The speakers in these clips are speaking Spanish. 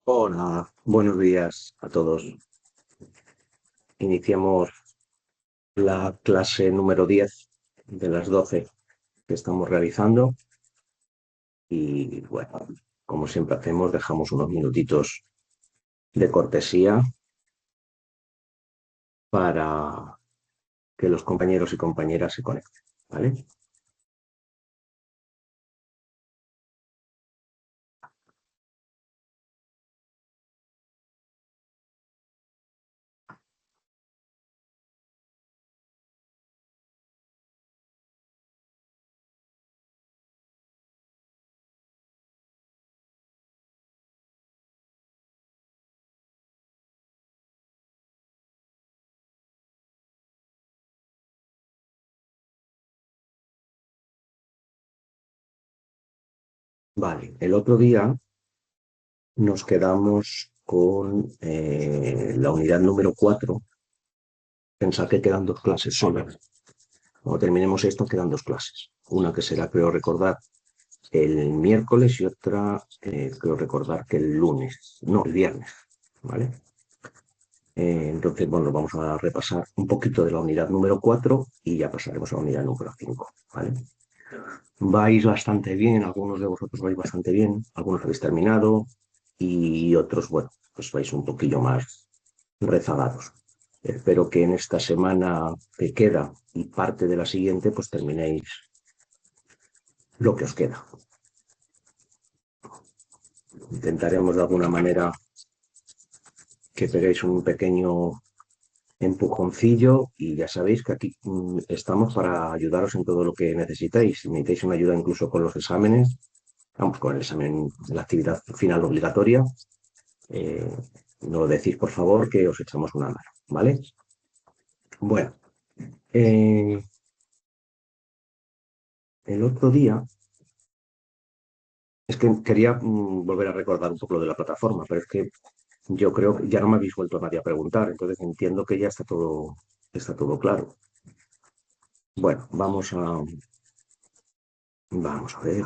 Hola, buenos días a todos. Iniciamos la clase número 10 de las 12 que estamos realizando y bueno, como siempre hacemos, dejamos unos minutitos de cortesía para que los compañeros y compañeras se conecten, ¿vale? Vale, el otro día nos quedamos con la unidad número 4. Pensad que quedan dos clases solas. Cuando terminemos esto, quedan dos clases. Una que será, creo recordar, el miércoles y otra, creo recordar que el lunes, no, el viernes, ¿vale? Entonces, bueno, vamos a repasar un poquito de la unidad número 4 y ya pasaremos a la unidad número 5, ¿vale? Vais bastante bien, algunos de vosotros vais bastante bien, algunos habéis terminado y otros, bueno, pues vais un poquillo más rezagados. Espero que en esta semana que queda y parte de la siguiente, pues terminéis lo que os queda. Intentaremos de alguna manera que peguéis un pequeño empujoncillo y ya sabéis que aquí estamos para ayudaros en todo lo que necesitéis. Si necesitáis una ayuda incluso con los exámenes, vamos, con el examen de la actividad final obligatoria, eh, nos decís por favor que os echamos una mano, ¿vale? Bueno, eh, el otro día es que quería volver a recordar un poco lo de la plataforma, pero es que yo creo que ya no me habéis vuelto nadie a preguntar, entonces entiendo que ya está todo claro. Bueno, vamos a ver,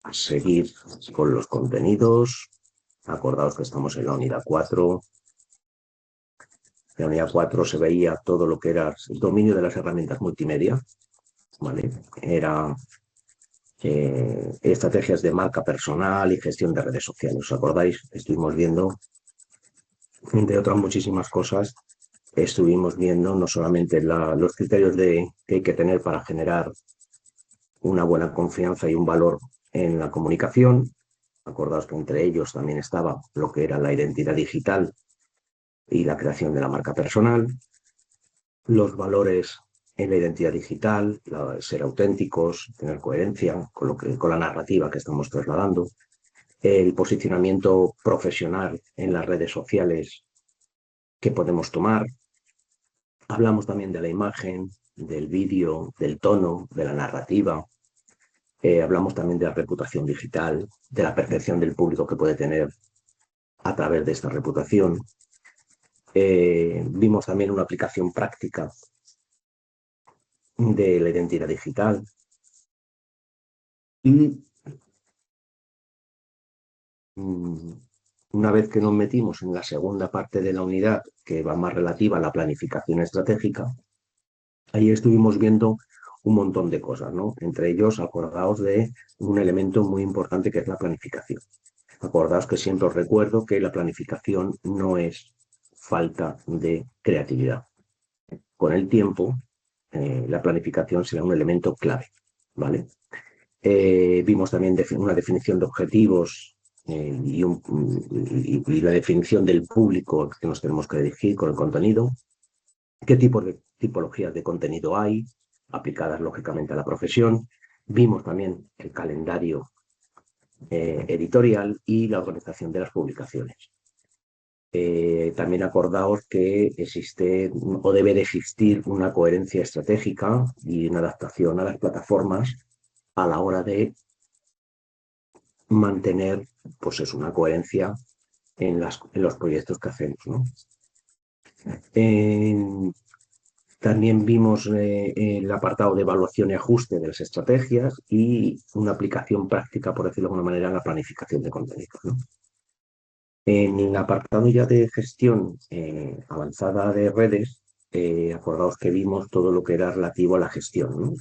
a seguir con los contenidos. Acordaos que estamos en la unidad 4. En la unidad 4 se veía todo lo que era el dominio de las herramientas multimedia, ¿vale? Era estrategias de marca personal y gestión de redes sociales. ¿Os acordáis? Estuvimos viendo, entre otras muchísimas cosas, estuvimos viendo no solamente los criterios que hay que tener para generar una buena confianza y un valor en la comunicación. Acordaos que entre ellos también estaba lo que era la identidad digital y la creación de la marca personal, los valores en la identidad digital, ser auténticos, tener coherencia con la narrativa que estamos trasladando, el posicionamiento profesional en las redes sociales que podemos tomar. Hablamos también de la imagen, del vídeo, del tono, de la narrativa. Hablamos también de la reputación digital, de la percepción del público que puede tener a través de esta reputación. Vimos también una aplicación práctica de la identidad digital. Y una vez que nos metimos en la segunda parte de la unidad, que va más relativa a la planificación estratégica, ahí estuvimos viendo un montón de cosas, ¿no? Entre ellos, acordaos de un elemento muy importante que es la planificación. Acordaos que siempre os recuerdo que la planificación no es falta de creatividad. Con el tiempo, la planificación será un elemento clave, ¿vale? Vimos también una definición de objetivos y la definición del público al que nos tenemos que dirigir con el contenido, qué tipo de tipologías de contenido hay, aplicadas lógicamente a la profesión. Vimos también el calendario editorial y la organización de las publicaciones. También acordaos que existe o debe de existir una coherencia estratégica y una adaptación a las plataformas a la hora de mantener, pues es una coherencia en los proyectos que hacemos, ¿no? También vimos el apartado de evaluación y ajuste de las estrategias y una aplicación práctica, por decirlo de alguna manera, en la planificación de contenidos, ¿no? En el apartado ya de gestión avanzada de redes, acordaos que vimos todo lo que era relativo a la gestión, ¿no?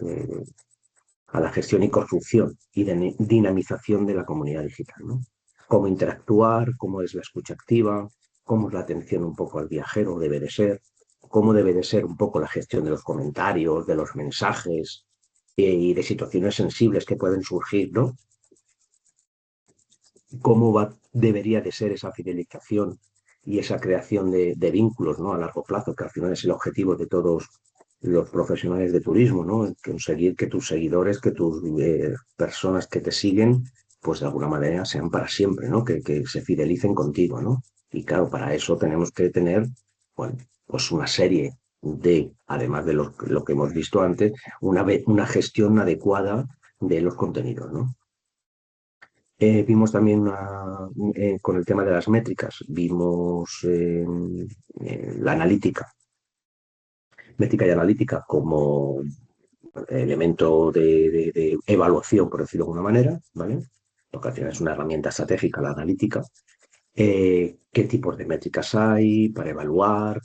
A la gestión y construcción y de dinamización de la comunidad digital, ¿no? Cómo interactuar, cómo es la escucha activa, cómo es la atención un poco al viajero, debe de ser, cómo debe de ser un poco la gestión de los comentarios, de los mensajes y de situaciones sensibles que pueden surgir, ¿no? Cómo debería de ser esa fidelización y esa creación de vínculos, ¿no? A largo plazo, que al final es el objetivo de todos los profesionales de turismo, ¿no? Conseguir que tus seguidores, que tus personas que te siguen, pues de alguna manera sean para siempre, ¿no? Que se fidelicen contigo, ¿no? Y claro, para eso tenemos que tener, bueno, pues una serie de, además de lo que hemos visto antes, una gestión adecuada de los contenidos, ¿no? Vimos también con el tema de las métricas, vimos la analítica, métrica y analítica como elemento de evaluación, por decirlo de alguna manera, ¿vale? Porque al final es una herramienta estratégica la analítica. ¿Qué tipos de métricas hay para evaluar?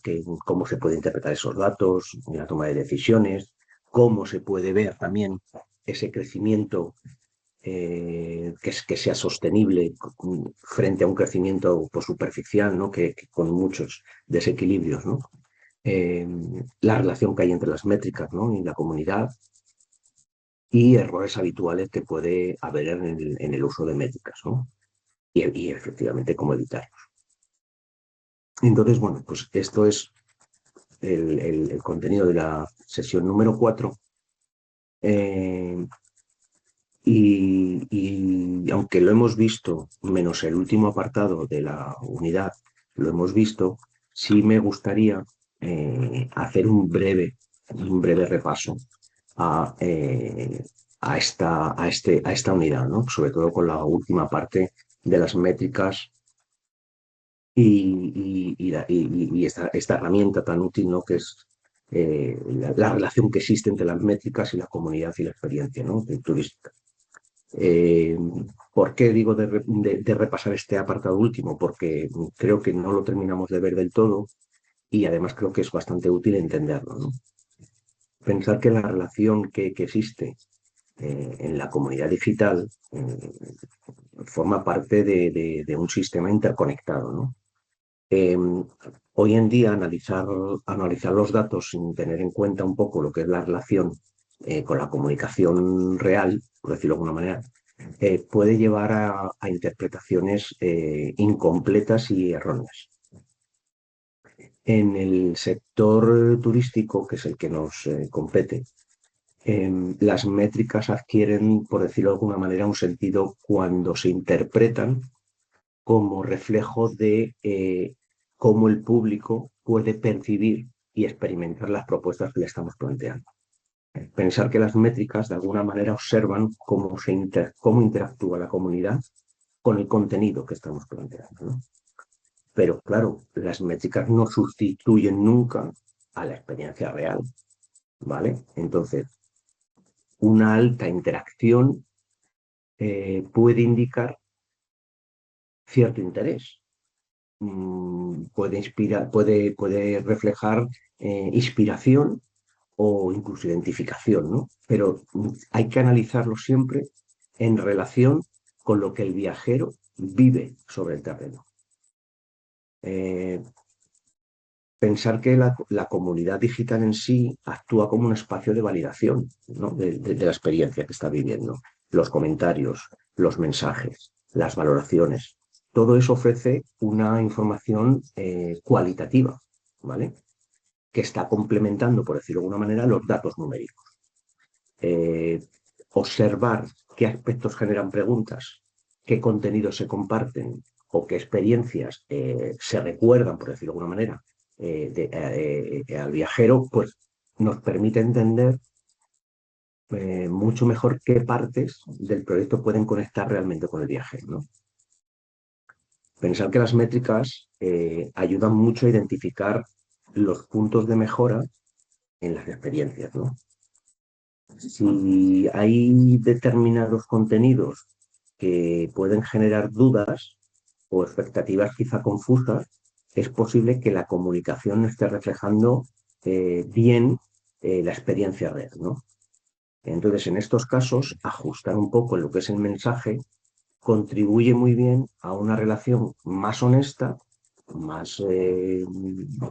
¿Cómo se puede interpretar esos datos en la toma de decisiones? ¿Cómo se puede ver también ese crecimiento que sea sostenible frente a un crecimiento pues, superficial, ¿no? Que con muchos desequilibrios, ¿no? Eh, la relación que hay entre las métricas, ¿no? Y la comunidad y errores habituales que puede haber en el uso de métricas, ¿no? Y efectivamente cómo evitarlos. Entonces, bueno, pues esto es el contenido de la sesión número 4. Eh, y aunque lo hemos visto, menos el último apartado de la unidad, lo hemos visto, sí me gustaría hacer un breve repaso a, a esta unidad, ¿no? Sobre todo con la última parte de las métricas y esta herramienta tan útil, ¿no? Que es la relación que existe entre las métricas y la comunidad y la experiencia, ¿no? Turística. Eh, ¿Por qué digo de repasar este apartado último? Porque creo que no lo terminamos de ver del todo y además creo que es bastante útil entenderlo, ¿no? Pensar que la relación que existe en la comunidad digital forma parte de un sistema interconectado, ¿no? Eh, Hoy en día analizar los datos sin tener en cuenta un poco lo que es la relación con la comunicación real, por decirlo de alguna manera, puede llevar a interpretaciones incompletas y erróneas. En el sector turístico, que es el que nos compete, las métricas adquieren, por decirlo de alguna manera, un sentido cuando se interpretan como reflejo de cómo el público puede percibir y experimentar las propuestas que le estamos planteando. Pensar que las métricas de alguna manera observan cómo interactúa la comunidad con el contenido que estamos planteando, ¿no? Pero claro, las métricas no sustituyen nunca a la experiencia real, ¿vale? Entonces, una alta interacción puede indicar cierto interés, puede inspirar, puede reflejar inspiración o incluso identificación, ¿no? Pero hay que analizarlo siempre en relación con lo que el viajero vive sobre el terreno. Eh, Pensar que la comunidad digital en sí actúa como un espacio de validación, ¿no? De la experiencia que está viviendo. Los comentarios, los mensajes, las valoraciones. Todo eso ofrece una información cualitativa, ¿vale? Que está complementando, por decirlo de alguna manera, los datos numéricos. Eh, Observar qué aspectos generan preguntas, qué contenidos se comparten o qué experiencias se recuerdan, por decirlo de alguna manera, al viajero, pues nos permite entender mucho mejor qué partes del proyecto pueden conectar realmente con el viajero, ¿no? Pensar que las métricas ayudan mucho a identificar los puntos de mejora en las experiencias, ¿no? Si hay determinados contenidos que pueden generar dudas o expectativas quizá confusas, es posible que la comunicación no esté reflejando bien la experiencia real, ¿no? Entonces, en estos casos, ajustar un poco lo que es el mensaje contribuye muy bien a una relación más honesta, más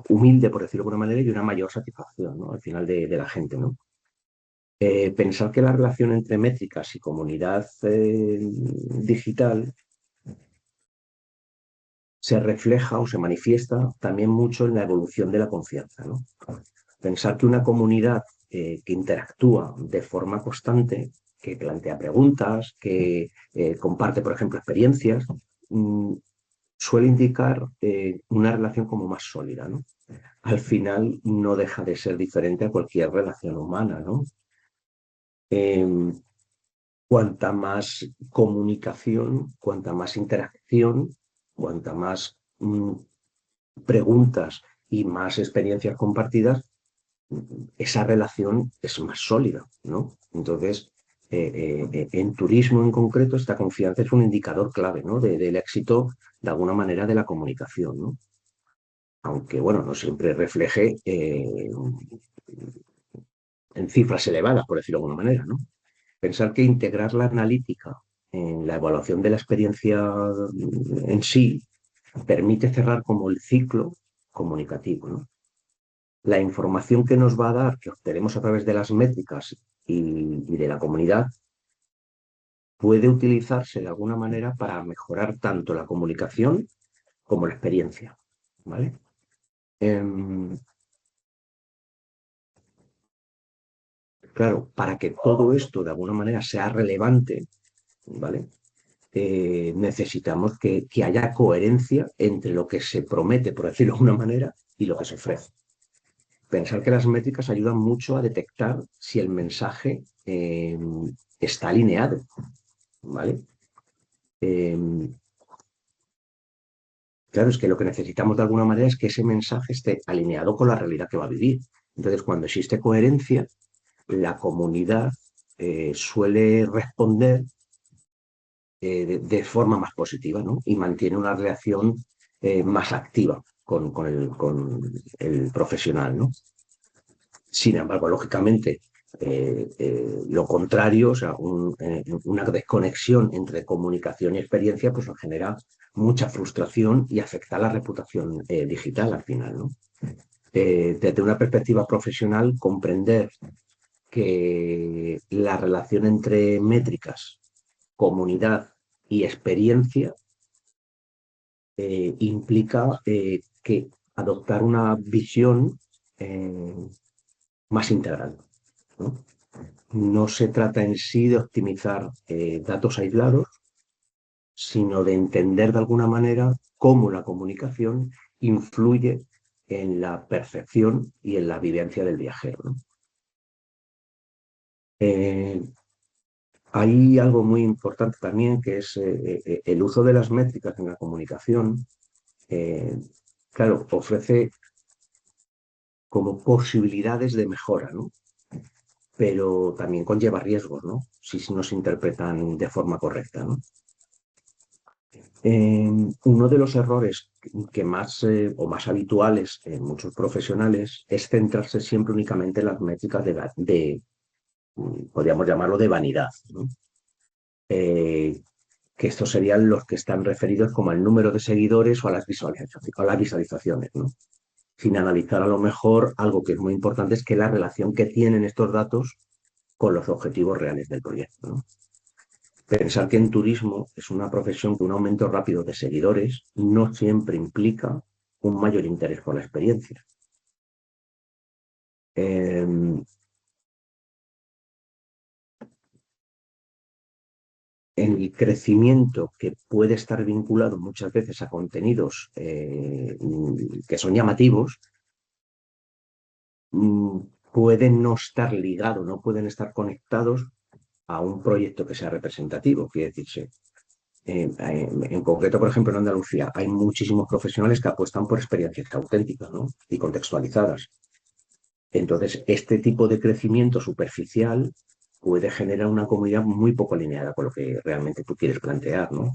humilde, por decirlo de alguna manera, y una mayor satisfacción, ¿no? Al final de la gente, ¿no? Pensar que la relación entre métricas y comunidad digital se refleja o se manifiesta también mucho en la evolución de la confianza, ¿no? Pensar que una comunidad que interactúa de forma constante, que plantea preguntas, que comparte, por ejemplo, experiencias, mm, suele indicar una relación como más sólida, ¿no? Al final no deja de ser diferente a cualquier relación humana, ¿no? Eh, Cuanta más comunicación, cuanta más interacción, cuanta más preguntas y más experiencias compartidas, esa relación es más sólida, ¿no? Entonces, en turismo en concreto, esta confianza es un indicador clave, ¿no? Del éxito, de alguna manera, de la comunicación, ¿no? Aunque, bueno, no siempre refleje en cifras elevadas, por decirlo de alguna manera, ¿no? Pensar que integrar la analítica en la evaluación de la experiencia en sí permite cerrar como el ciclo comunicativo, ¿no? La información que nos va a dar, que obtenemos a través de las métricas y de la comunidad, puede utilizarse de alguna manera para mejorar tanto la comunicación como la experiencia, ¿vale? Claro, para que todo esto de alguna manera sea relevante, ¿vale? Necesitamos que haya coherencia entre lo que se promete, por decirlo de alguna manera, y lo que se ofrece. Pensar que las métricas ayudan mucho a detectar si el mensaje está alineado, ¿vale? Eh, claro, es que lo que necesitamos de alguna manera es que ese mensaje esté alineado con la realidad que va a vivir. Entonces, cuando existe coherencia, la comunidad suele responder de forma más positiva, ¿no? Y mantiene una relación más activa con el profesional, ¿no? Sin embargo, lógicamente, lo contrario, o sea, una desconexión entre comunicación y experiencia, pues nos genera mucha frustración y afecta a la reputación digital al final, ¿no? Desde una perspectiva profesional, comprender que la relación entre métricas, comunidad y experiencia implica que adoptar una visión eh, más integral, ¿no? No se trata en sí de optimizar datos aislados, sino de entender de alguna manera cómo la comunicación influye en la percepción y en la vivencia del viajero, ¿no? Eh, Hay algo muy importante también que es el uso de las métricas en la comunicación. eh, claro, ofrece como posibilidades de mejora, ¿no? Pero también conlleva riesgos, ¿no? Si no se interpretan de forma correcta, ¿no? Uno de los errores que más o más habituales en muchos profesionales es centrarse siempre únicamente en las métricas podríamos llamarlo de vanidad, ¿no? Eh, que estos serían los que están referidos como al número de seguidores o a las visualizaciones, ¿no? Sin analizar a lo mejor algo que es muy importante es que la relación que tienen estos datos con los objetivos reales del proyecto, ¿no? Pensar que en turismo es una profesión que un aumento rápido de seguidores no siempre implica un mayor interés por la experiencia. Eh, el crecimiento que puede estar vinculado muchas veces a contenidos que son llamativos, mm, pueden no estar ligados, no pueden estar conectados a un proyecto que sea representativo. Quiere decirse, en concreto, por ejemplo, en Andalucía, hay muchísimos profesionales que apuestan por experiencias auténticas, ¿no? Y contextualizadas. Entonces, este tipo de crecimiento superficial puede generar una comunidad muy poco alineada con lo que realmente tú quieres plantear, ¿no?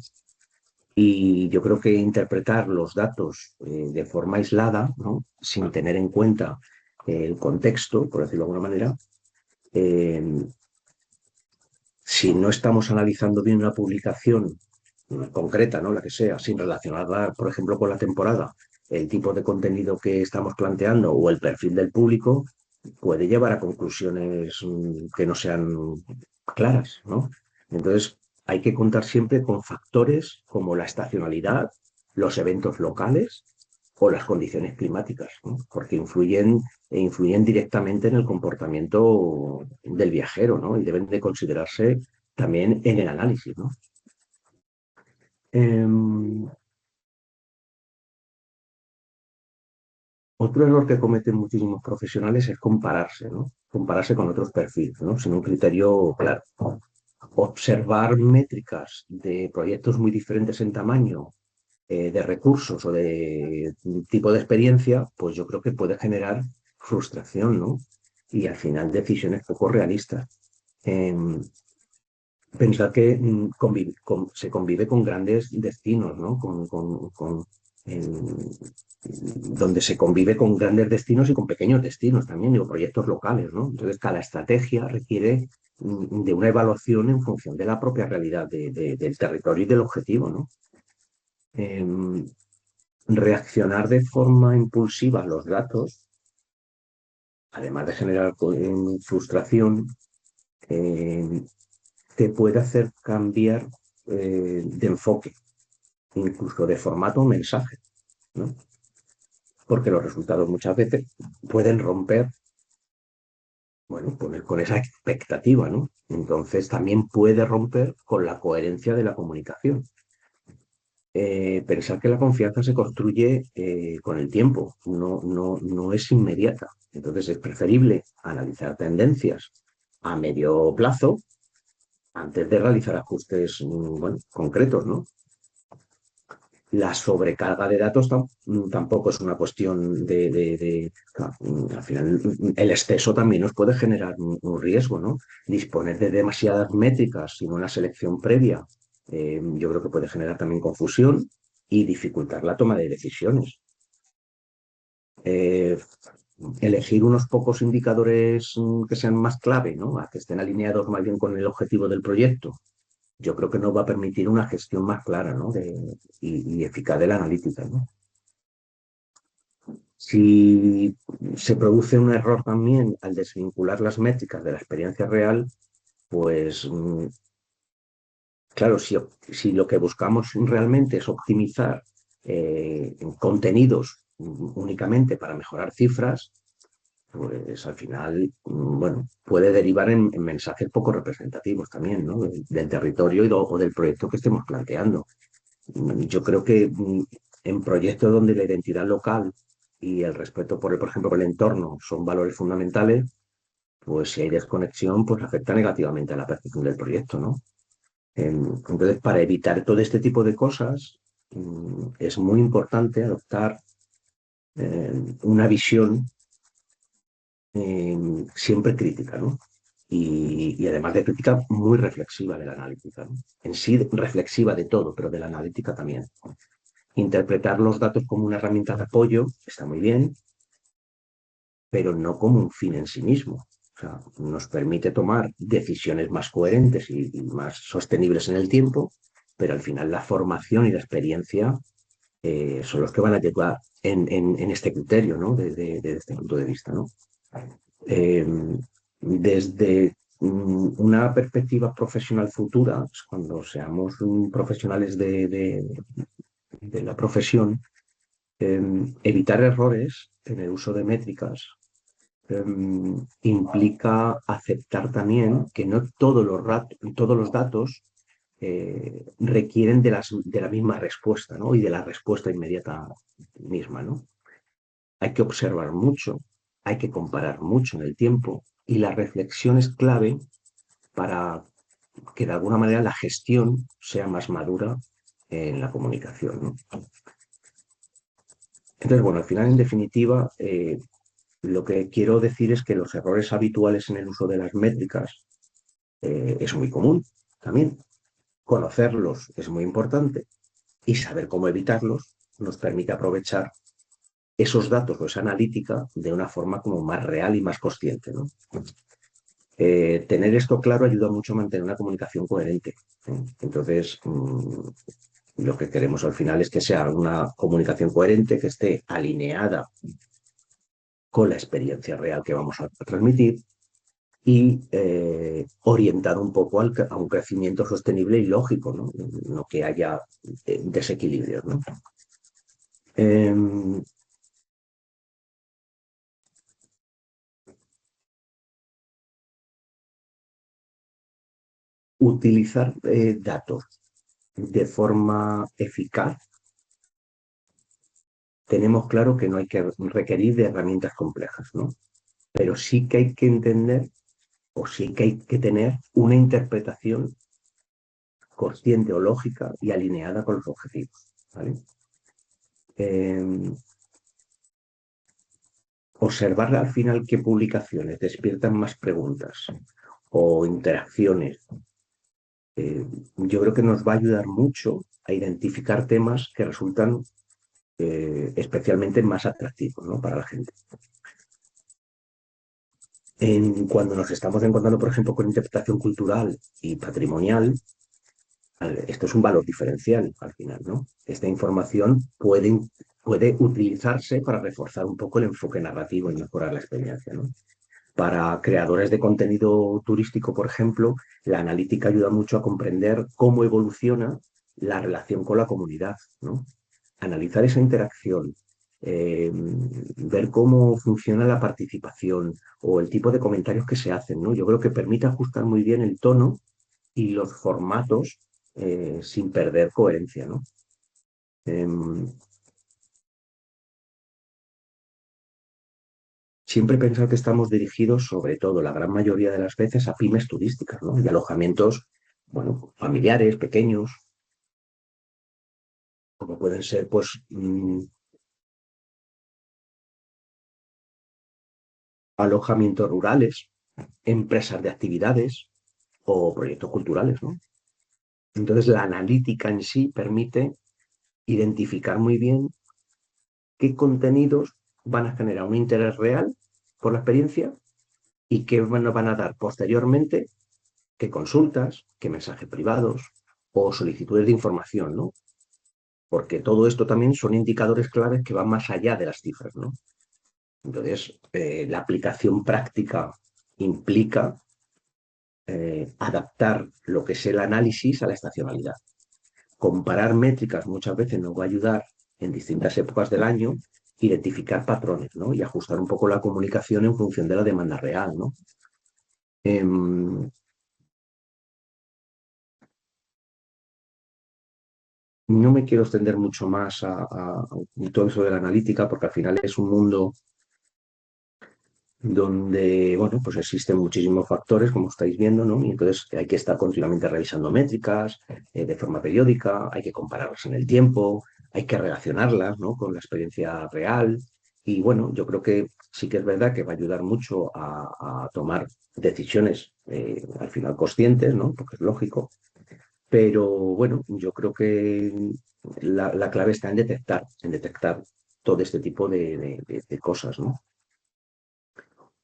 Y yo creo que interpretar los datos de forma aislada, ¿no? Sin tener en cuenta el contexto, por decirlo de alguna manera, eh, si no estamos analizando bien una publicación concreta, ¿no? La que sea, sin relacionarla, por ejemplo, con la temporada, el tipo de contenido que estamos planteando o el perfil del público, puede llevar a conclusiones que no sean claras, ¿no? Entonces, hay que contar siempre con factores como la estacionalidad, los eventos locales o las condiciones climáticas, ¿no? Porque influyen directamente en el comportamiento del viajero, ¿no? Y deben de considerarse también en el análisis, ¿no? Eh, Otro error que cometen muchísimos profesionales es compararse, ¿no? Compararse con otros perfiles, ¿no? Sin un criterio claro. Observar métricas de proyectos muy diferentes en tamaño, de recursos o de tipo de experiencia, pues yo creo que puede generar frustración, ¿no? Y al final decisiones poco realistas. Eh, Pensar que se convive con grandes destinos, ¿no? Donde se convive con grandes destinos y con pequeños destinos también, digo, proyectos locales, ¿no? Entonces, cada estrategia requiere de una evaluación en función de la propia realidad del territorio y del objetivo, ¿no? Eh, Reaccionar de forma impulsiva a los datos, además de generar frustración, eh, te puede hacer cambiar de enfoque, incluso de formato o mensaje, ¿no? Porque los resultados muchas veces pueden romper, bueno, con esa expectativa, ¿no? Entonces también puede romper con la coherencia de la comunicación. Pensar que la confianza se construye con el tiempo, no es inmediata. Entonces es preferible analizar tendencias a medio plazo antes de realizar ajustes bueno, concretos, ¿no? La sobrecarga de datos tampoco es una cuestión claro, al final el exceso también nos puede generar un riesgo, ¿no? Disponer de demasiadas métricas sin una selección previa, yo creo que puede generar también confusión y dificultar la toma de decisiones. Eh, Elegir unos pocos indicadores que sean más clave, ¿no? A que estén alineados más bien con el objetivo del proyecto, yo creo que nos va a permitir una gestión más clara, ¿no? Y eficaz de la analítica, ¿no? Si se produce un error también al desvincular las métricas de la experiencia real, pues claro, si lo que buscamos realmente es optimizar contenidos únicamente para mejorar cifras, pues al final, bueno, puede derivar en mensajes poco representativos también, ¿no? Del territorio o del proyecto que estemos planteando. Yo creo que en proyectos donde la identidad local y el respeto por ejemplo, por el entorno son valores fundamentales, pues si hay desconexión, pues afecta negativamente a la percepción del proyecto, ¿no? Entonces, para evitar todo este tipo de cosas, es muy importante adoptar una visión siempre crítica, ¿no? Y además de crítica, muy reflexiva de la analítica, ¿no? En sí, reflexiva de todo, pero de la analítica también. Interpretar los datos como una herramienta de apoyo está muy bien, pero no como un fin en sí mismo. O sea, nos permite tomar decisiones más coherentes y más sostenibles en el tiempo, pero al final la formación y la experiencia son los que van a llevar en este criterio, ¿no? Desde este punto de vista, ¿no? Eh, Desde una perspectiva profesional futura, pues, cuando seamos profesionales de la profesión, evitar errores en el uso de métricas implica aceptar también que no todos los datos requieren de la misma respuesta, ¿no? Y de la respuesta inmediata misma, ¿no? Hay que observar mucho, hay que comparar mucho en el tiempo y la reflexión es clave para que de alguna manera la gestión sea más madura en la comunicación, ¿no? Entonces, bueno, al final, en definitiva, Lo que quiero decir es que los errores habituales en el uso de las métricas es muy común también. Conocerlos es muy importante y saber cómo evitarlos nos permite aprovechar esos datos o esa analítica de una forma como más real y más consciente, ¿no? Tener esto claro ayuda mucho a mantener una comunicación coherente. Entonces, lo que queremos al final es que sea una comunicación coherente, que esté alineada con la experiencia real que vamos a transmitir y orientada un poco a un crecimiento sostenible y lógico, ¿no? No que haya desequilibrios, ¿no? Eh, utilizar datos de forma eficaz, tenemos claro que no hay que requerir de herramientas complejas, ¿no? Pero sí que hay que entender o sí que hay que tener una interpretación consciente o lógica y alineada con los objetivos, ¿vale? Eh, observar al final qué publicaciones despiertan más preguntas o interacciones, yo creo que nos va a ayudar mucho a identificar temas que resultan especialmente más atractivos, ¿no? Para la gente. Cuando nos estamos encontrando, por ejemplo, con interpretación cultural y patrimonial, esto es un valor diferencial al final, ¿no? Esta información puede utilizarse para reforzar un poco el enfoque narrativo y mejorar la experiencia, ¿no? Para creadores de contenido turístico, por ejemplo, la analítica ayuda mucho a comprender cómo evoluciona la relación con la comunidad, ¿no? Analizar esa interacción, ver cómo funciona la participación o el tipo de comentarios que se hacen, ¿no? Yo creo que permite ajustar muy bien el tono y los formatos sin perder coherencia, ¿no? Em, siempre pensar que estamos dirigidos, sobre todo la gran mayoría de las veces, a pymes turísticas, ¿no? Y alojamientos, bueno, familiares, pequeños, como pueden ser, pues, alojamientos rurales, empresas de actividades o proyectos culturales, ¿no? Entonces, la analítica en sí permite identificar muy bien qué contenidos van a generar un interés real por la experiencia y qué nos van a dar posteriormente, qué consultas, qué mensajes privados o solicitudes de información, ¿no? Porque todo esto también son indicadores claves que van más allá de las cifras, ¿no? Entonces, la aplicación práctica implica adaptar lo que es el análisis a la estacionalidad. Comparar métricas muchas veces nos va a ayudar en distintas épocas del año, identificar patrones, ¿no? Y ajustar un poco la comunicación en función de la demanda real, ¿no? Eh, no me quiero extender mucho más a todo eso de la analítica, porque al final es un mundo donde, bueno, pues existen muchísimos factores, como estáis viendo, ¿no? Y entonces hay que estar continuamente revisando métricas de forma periódica, hay que compararlas en el tiempo, hay que relacionarlas, ¿no? Con la experiencia real. Y bueno, yo creo que sí que es verdad que va a ayudar mucho a tomar decisiones al final conscientes, ¿no? Porque es lógico. Pero bueno, yo creo que la clave está en detectar todo este tipo de cosas, ¿no?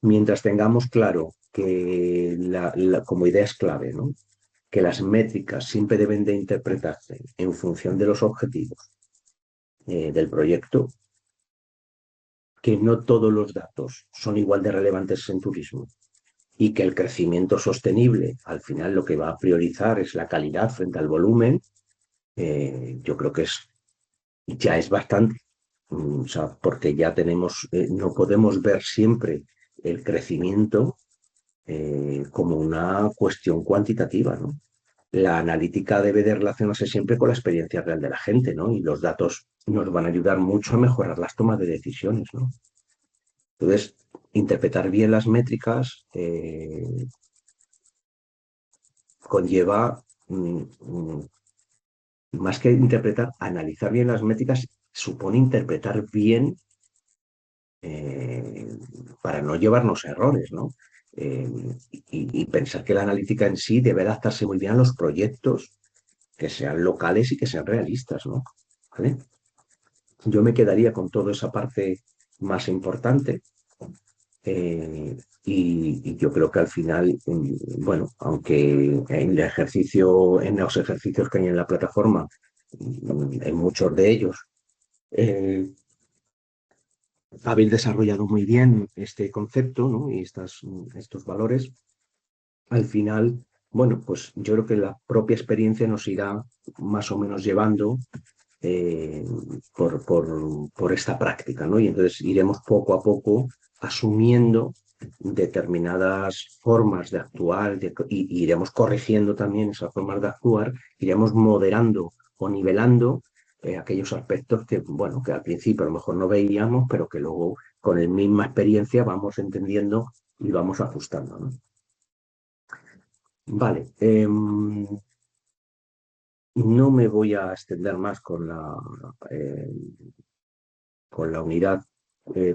Mientras tengamos claro que como idea es clave, ¿no? Que las métricas siempre deben de interpretarse en función de los objetivos del proyecto, que no todos los datos son igual de relevantes en turismo y que el crecimiento sostenible, al final lo que va a priorizar es la calidad frente al volumen, yo creo que ya es bastante, o sea, porque ya tenemos, no podemos ver siempre el crecimiento como una cuestión cuantitativa, ¿no? La analítica debe de relacionarse siempre con la experiencia real de la gente, ¿no? Y los datos nos van a ayudar mucho a mejorar las tomas de decisiones, ¿no? Entonces, interpretar bien las métricas conlleva, más que interpretar, analizar bien las métricas supone interpretar bien eh, para no llevarnos a errores, ¿no? Eh, y pensar que la analítica en sí debe adaptarse muy bien a los proyectos que sean locales y que sean realistas, ¿no? ¿Vale? Yo me quedaría con toda esa parte más importante y yo creo que al final, bueno, aunque en el ejercicio, en los ejercicios que hay en la plataforma, en muchos de ellos, eh, habéis desarrollado muy bien este concepto, ¿no? Y estos valores, al final, bueno, pues yo creo que la propia experiencia nos irá más o menos llevando eh, por esta práctica, ¿no? Y entonces iremos poco a poco asumiendo determinadas formas de actuar y iremos corrigiendo también esas formas de actuar, iremos moderando o nivelando aquellos aspectos que, bueno, que al principio a lo mejor no veíamos, pero que luego con la misma experiencia vamos entendiendo y vamos ajustando, ¿no? Vale, no me voy a extender más con la unidad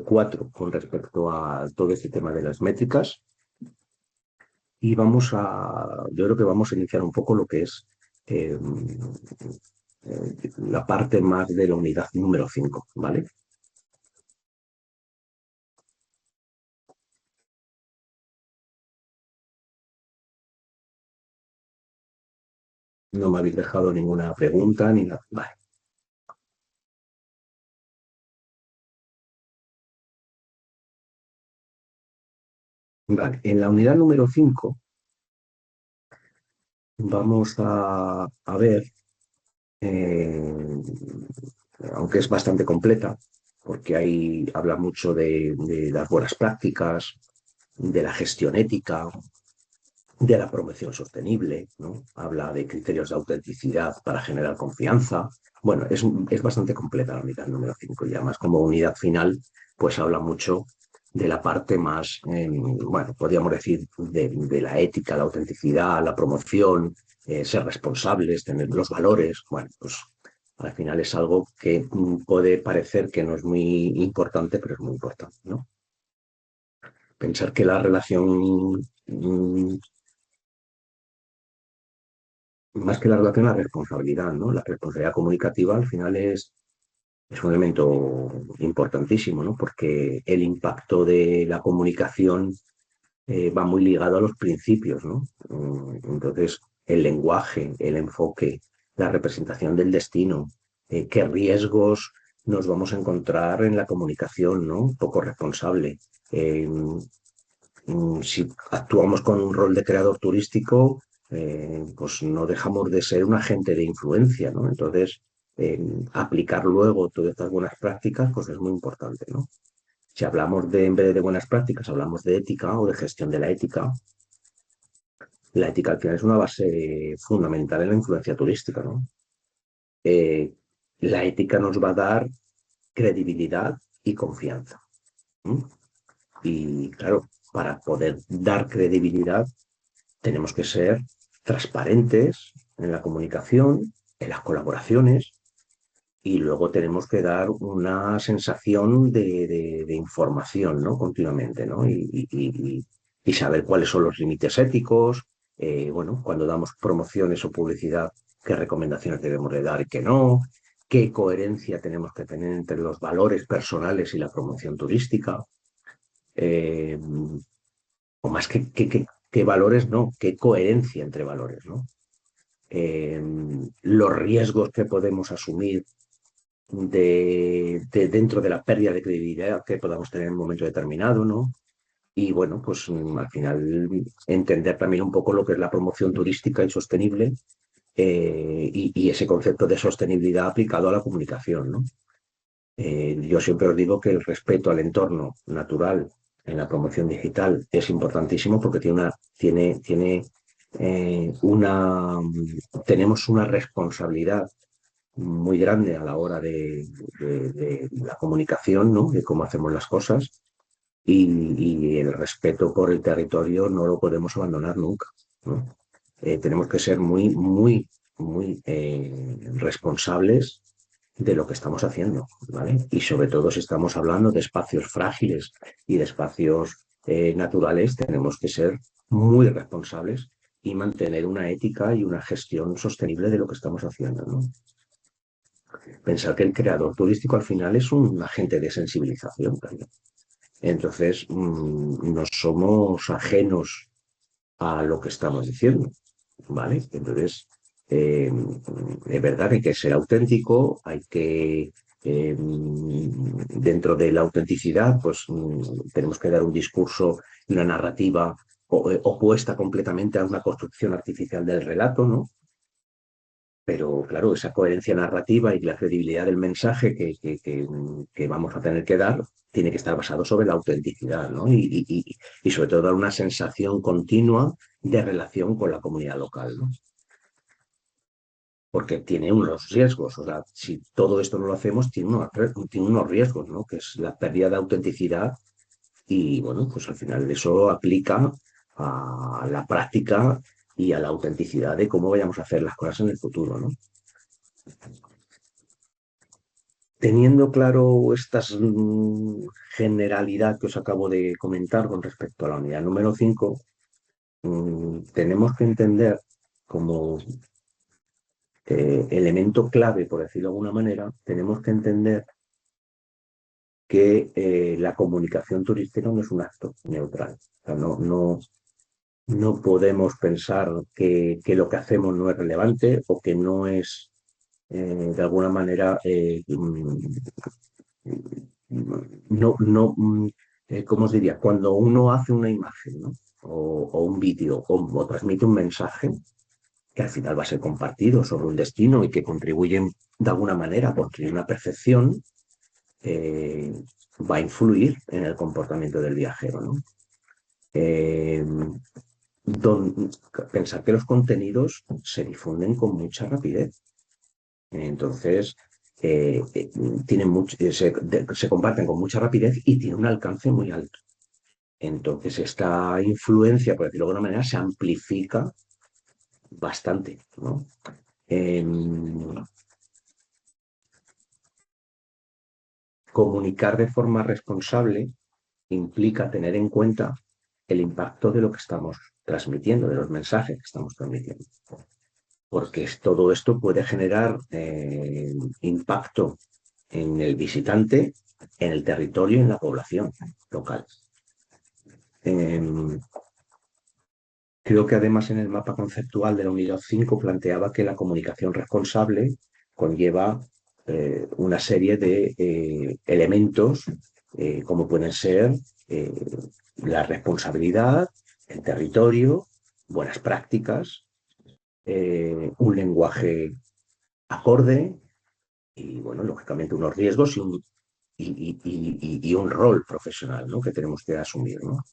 4 con respecto a todo este tema de las métricas y yo creo que vamos a iniciar un poco lo que es eh, la parte más de la unidad número 5, ¿vale? No me habéis dejado ninguna pregunta ni nada. Vale, vale. En la unidad número 5 vamos a ver, eh, aunque es bastante completa, porque ahí habla mucho de las buenas prácticas, de la gestión ética, de la promoción sostenible, ¿no? Habla de criterios de autenticidad para generar confianza. Bueno, es bastante completa la unidad número 5 y además como unidad final, pues habla mucho de la parte más, bueno, podríamos decir, de la ética, la autenticidad, la promoción, ser responsables, tener los valores. Bueno, pues al final es algo que puede parecer que no es muy importante, pero es muy importante, ¿no? Pensar que la relación más que la relación, la responsabilidad, ¿no? La responsabilidad comunicativa al final es un elemento importantísimo, ¿no? Porque el impacto de la comunicación va muy ligado a los principios, ¿no? Entonces, el lenguaje, el enfoque, la representación del destino, qué riesgos nos vamos a encontrar en la comunicación, ¿no? Poco responsable. Eh, si actuamos con un rol de creador turístico, pues no dejamos de ser un agente de influencia, ¿no? Entonces, aplicar luego todas estas buenas prácticas, pues es muy importante, ¿no? Si hablamos en vez de buenas prácticas, hablamos de ética o de gestión de la ética al final es una base fundamental en la influencia turística, ¿no? Eh, la ética nos va a dar credibilidad y confianza. ¿No? Y claro, para poder dar credibilidad tenemos que ser transparentes en la comunicación, en las colaboraciones y luego tenemos que dar una sensación de información, ¿no? Continuamente, ¿no? Y saber cuáles son los límites éticos, bueno, cuando damos promociones o publicidad, qué recomendaciones debemos de dar y qué no, qué coherencia tenemos que tener entre los valores personales y la promoción turística. Eh, o más que valores, no, qué coherencia entre valores, ¿no? Eh, los riesgos que podemos asumir dentro de la pérdida de credibilidad que podamos tener en un momento determinado, ¿no? Y bueno, pues al final entender también un poco lo que es la promoción turística y sostenible y ese concepto de sostenibilidad aplicado a la comunicación, ¿no? Yo siempre os digo que el respeto al entorno natural en la promoción digital es importantísimo porque tenemos una responsabilidad muy grande a la hora de la comunicación, ¿no? De cómo hacemos las cosas y el respeto por el territorio no lo podemos abandonar nunca, ¿no? Tenemos que ser muy responsables de lo que estamos haciendo, ¿vale? Y sobre todo si estamos hablando de espacios frágiles y de espacios naturales, tenemos que ser muy responsables y mantener una ética y una gestión sostenible de lo que estamos haciendo, ¿no? Pensar que el creador turístico al final es un agente de sensibilización también. Entonces, no somos ajenos a lo que estamos diciendo, ¿vale? Entonces, es verdad que hay que ser auténtico, hay que, dentro de la autenticidad, pues tenemos que dar un discurso y una narrativa opuesta completamente a una construcción artificial del relato, ¿no? Pero claro, esa coherencia narrativa y la credibilidad del mensaje que vamos a tener que dar tiene que estar basado sobre la autenticidad, ¿no? Y sobre todo dar una sensación continua de relación con la comunidad local, ¿no? Porque tiene unos riesgos, o sea, si todo esto no lo hacemos, tiene unos riesgos, ¿no? Que es la pérdida de autenticidad y, bueno, pues al final eso aplica a la práctica y a la autenticidad de cómo vayamos a hacer las cosas en el futuro, ¿no? Teniendo claro esta generalidad que os acabo de comentar con respecto a la unidad número 5, tenemos que entender como elemento clave, por decirlo de alguna manera, tenemos que entender que la comunicación turística no es un acto neutral. O sea, no podemos pensar que lo que hacemos no es relevante o que no es, de alguna manera, ¿cómo os diría? Cuando uno hace una imagen, ¿no? O un vídeo o transmite un mensaje que al final va a ser compartido sobre un destino y que contribuyen de alguna manera a construir una percepción, eh, va a influir en el comportamiento del viajero, ¿no? Eh, don- Pensar que los contenidos se difunden con mucha rapidez. Entonces, eh, eh, se comparten con mucha rapidez y tienen un alcance muy alto. Entonces, esta influencia, por decirlo de alguna manera, se amplifica bastante, ¿no? Comunicar de forma responsable implica tener en cuenta el impacto de lo que estamos transmitiendo, de los mensajes que estamos transmitiendo. Porque todo esto puede generar impacto en el visitante, en el territorio y en la población local. Eh, Creo que además en el mapa conceptual de la unidad 5 planteaba que la comunicación responsable conlleva una serie de elementos como pueden ser eh, la responsabilidad, el territorio, buenas prácticas, un lenguaje acorde y, bueno, lógicamente unos riesgos y un rol profesional, ¿no? Que tenemos que asumir, ¿no?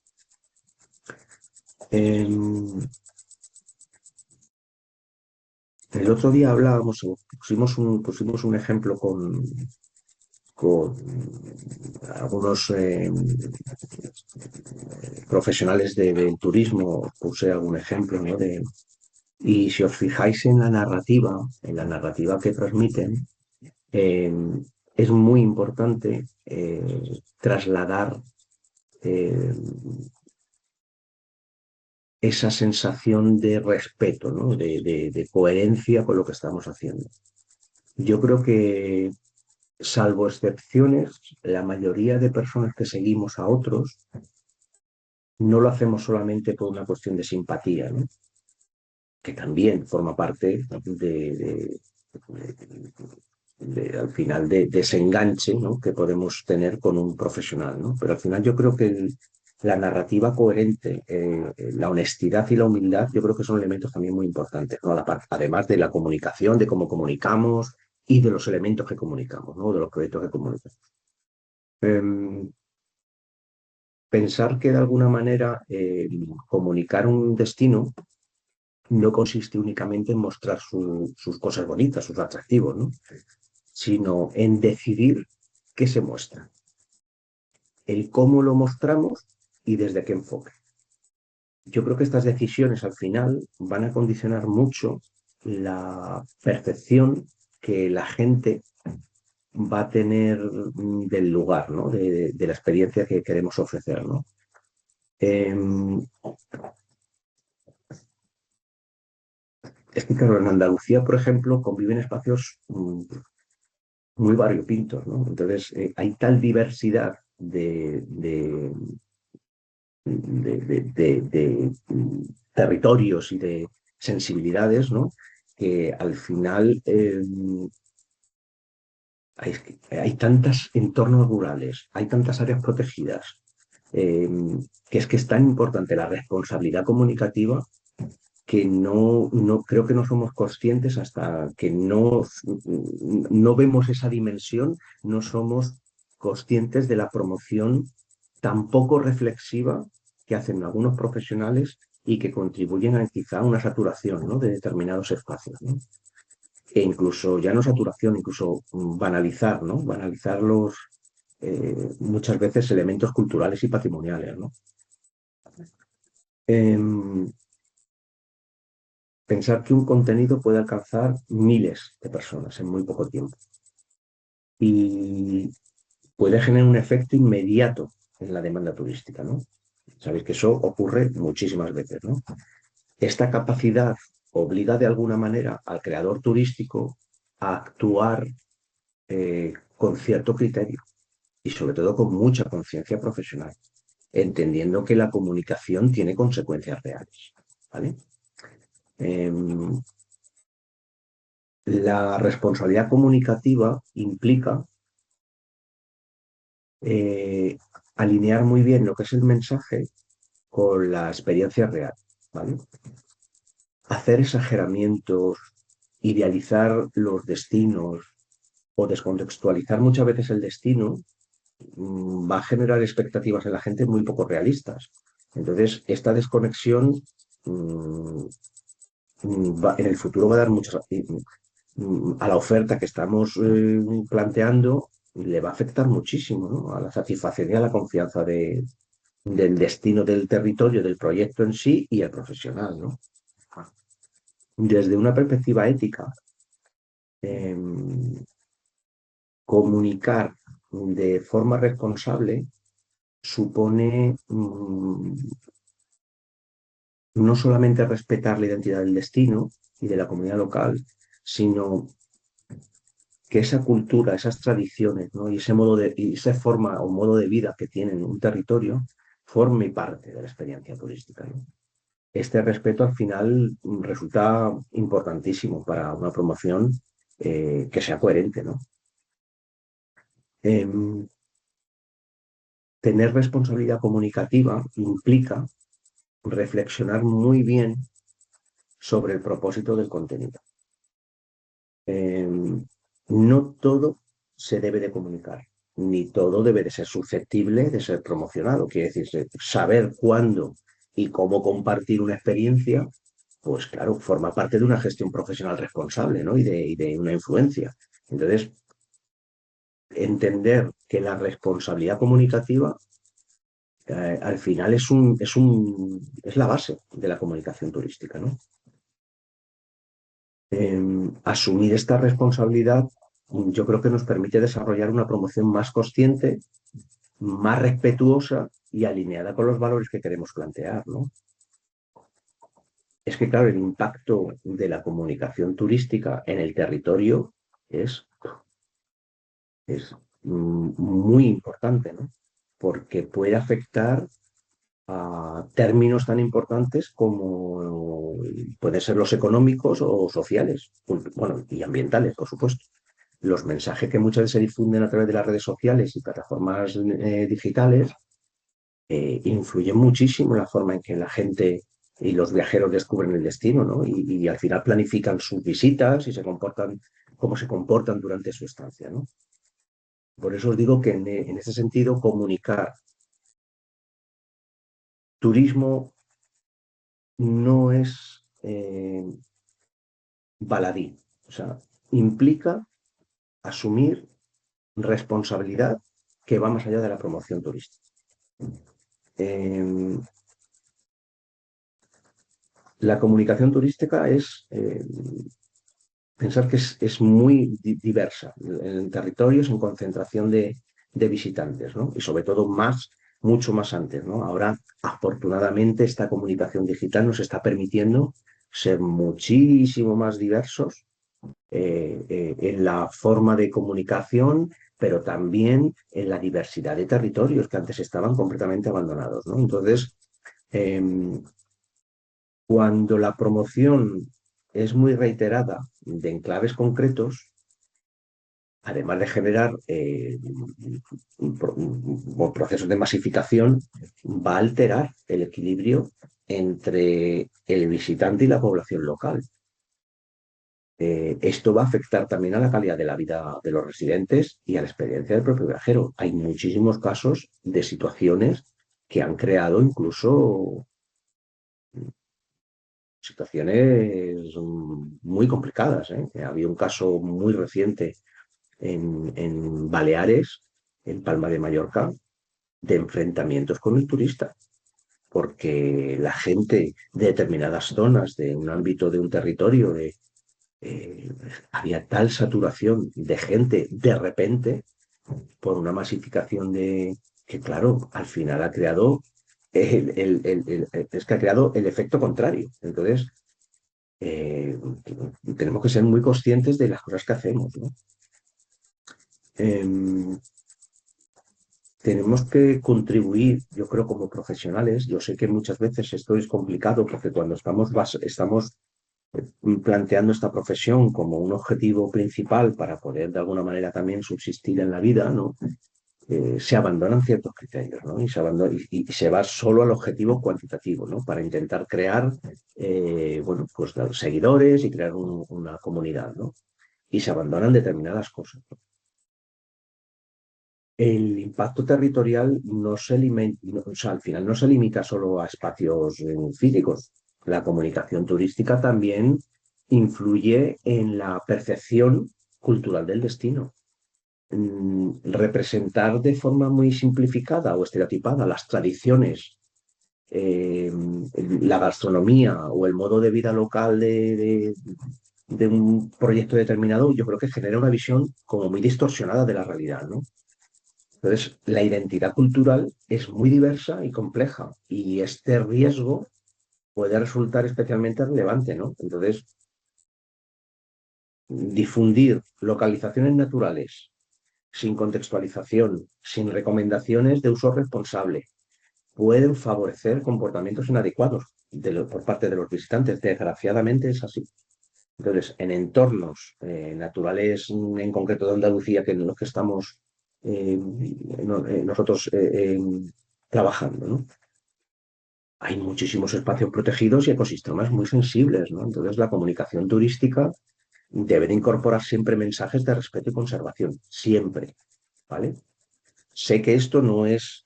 Eh, el otro día hablábamos, pusimos un ejemplo con algunos profesionales del turismo, puse algún ejemplo, ¿no? Y si os fijáis en la narrativa que transmiten, eh, es muy importante trasladar eh, esa sensación de respeto, ¿no? De coherencia con lo que estamos haciendo. Yo creo que, salvo excepciones, la mayoría de personas que seguimos a otros no lo hacemos solamente por una cuestión de simpatía, ¿no? Que también forma parte al final de ese enganche, ¿no? Que podemos tener con un profesional, ¿no? Pero al final yo creo que la narrativa coherente, la honestidad y la humildad, yo creo que son elementos también muy importantes, ¿no? Además de la comunicación, de cómo comunicamos y de los elementos que comunicamos, ¿no? De los proyectos que comunicamos. Eh, Pensar que de alguna manera comunicar un destino no consiste únicamente en mostrar sus cosas bonitas, sus atractivos, ¿no? Sino en decidir qué se muestra, el cómo lo mostramos y desde qué enfoque. Yo creo que estas decisiones al final van a condicionar mucho la percepción que la gente va a tener del lugar, ¿no? De la experiencia que queremos ofrecer, ¿no? Em, es que, claro, en Andalucía, por ejemplo, conviven espacios muy variopintos, ¿no? Entonces, hay tal diversidad de territorios y de sensibilidades, ¿no? Que al final hay tantos entornos rurales, hay tantas áreas protegidas, eh, que es tan importante la responsabilidad comunicativa que no creo que no somos conscientes hasta que no vemos esa dimensión, no somos conscientes de la promoción tan poco reflexiva que hacen algunos profesionales y que contribuyen a quizá una saturación, ¿no? De determinados espacios, ¿no? E incluso ya no saturación, incluso banalizar, ¿no? Banalizar muchas veces elementos culturales y patrimoniales, ¿no? Em, Pensar que un contenido puede alcanzar miles de personas en muy poco tiempo y puede generar un efecto inmediato en la demanda turística, ¿no? Sabéis que eso ocurre muchísimas veces, ¿no? Esta capacidad obliga de alguna manera al creador turístico a actuar con cierto criterio y sobre todo con mucha conciencia profesional, entendiendo que la comunicación tiene consecuencias reales, ¿vale? Em, la responsabilidad comunicativa implica eh, alinear muy bien lo que es el mensaje con la experiencia real, ¿vale? Hacer exageramientos, idealizar los destinos o descontextualizar muchas veces el destino va a generar expectativas en la gente muy poco realistas. Entonces, esta desconexión mm, en el futuro va a dar muchas... a la oferta que estamos planteando le va a afectar muchísimo, ¿no? A la satisfacción y a la confianza del destino del territorio, del proyecto en sí y el profesional, ¿no? Desde una perspectiva ética, eh, comunicar de forma responsable supone no solamente respetar la identidad del destino y de la comunidad local, sino que esa cultura, esas tradiciones, ¿no? Y ese modo y esa forma o modo de vida que tienen un territorio forme parte de la experiencia turística, ¿no? Este respeto al final resulta importantísimo para una promoción que sea coherente, ¿no? Em, Tener responsabilidad comunicativa implica reflexionar muy bien sobre el propósito del contenido. No todo se debe de comunicar, ni todo debe de ser susceptible de ser promocionado. Quiere decir, saber cuándo y cómo compartir una experiencia, pues claro, forma parte de una gestión profesional responsable, ¿no? Y de una influencia. Entonces, entender que la responsabilidad comunicativa al final es la base de la comunicación turística, ¿no? Asumir esta responsabilidad yo creo que nos permite desarrollar una promoción más consciente, más respetuosa y alineada con los valores que queremos plantear, ¿no? Es que, claro, el impacto de la comunicación turística en el territorio es, es muy importante, ¿no? Porque puede afectar a términos tan importantes como pueden ser los económicos o sociales, bueno, y ambientales, por supuesto. Los mensajes que muchas veces se difunden a través de las redes sociales y plataformas digitales influyen muchísimo en la forma en que la gente y los viajeros descubren el destino, ¿no? Y al final planifican sus visitas y se comportan como se comportan durante su estancia, ¿no? Por eso os digo que en ese sentido comunicar turismo no es baladí, o sea, implica asumir responsabilidad que va más allá de la promoción turística. Eh, la comunicación turística es pensar que es muy diversa en territorios, en concentración de visitantes, ¿no? Y sobre todo mucho más antes, ¿no? Ahora, afortunadamente, esta comunicación digital nos está permitiendo ser muchísimo más diversos en la forma de comunicación, pero también en la diversidad de territorios que antes estaban completamente abandonados, ¿no? Entonces, eh, cuando la promoción es muy reiterada de enclaves concretos, además de generar procesos de masificación, va a alterar el equilibrio entre el visitante y la población local. Esto va a afectar también a la calidad de la vida de los residentes y a la experiencia del propio viajero. Hay muchísimos casos de situaciones que han creado incluso situaciones muy complicadas, ¿eh? Había un caso muy reciente en Baleares, en Palma de Mallorca, de enfrentamientos con el turista, porque la gente de determinadas zonas, de un ámbito, de un territorio, eh, había tal saturación de gente de repente por una masificación de que, claro, al final ha creado es que ha creado el efecto contrario. Entonces, eh, tenemos que ser muy conscientes de las cosas que hacemos, ¿no? Eh, Tenemos que contribuir, yo creo, como profesionales. Yo sé que muchas veces esto es complicado porque cuando estamos planteando esta profesión como un objetivo principal para poder de alguna manera también subsistir en la vida, ¿no? Se abandonan ciertos criterios, ¿no? Y se va solo al objetivo cuantitativo, ¿no? Para intentar crear, bueno, pues seguidores y crear una comunidad, ¿no? Y se abandonan determinadas cosas, ¿no? El impacto territorial no se limita, o sea, al final no se limita solo a espacios físicos. La comunicación turística también influye en la percepción cultural del destino. Representar de forma muy simplificada o estereotipada las tradiciones, eh, la gastronomía o el modo de vida local de un proyecto determinado, yo creo que genera una visión como muy distorsionada de la realidad, ¿no? Entonces, la identidad cultural es muy diversa y compleja y este riesgo puede resultar especialmente relevante, ¿no? Entonces, difundir localizaciones naturales sin contextualización, sin recomendaciones de uso responsable, pueden favorecer comportamientos inadecuados por parte de los visitantes. Desgraciadamente es así. Entonces, en entornos naturales, en concreto de Andalucía, que en los que estamos nosotros trabajando, ¿no? Hay muchísimos espacios protegidos y ecosistemas muy sensibles, ¿no? Entonces, la comunicación turística debe de incorporar siempre mensajes de respeto y conservación, siempre, ¿vale? Sé que esto no es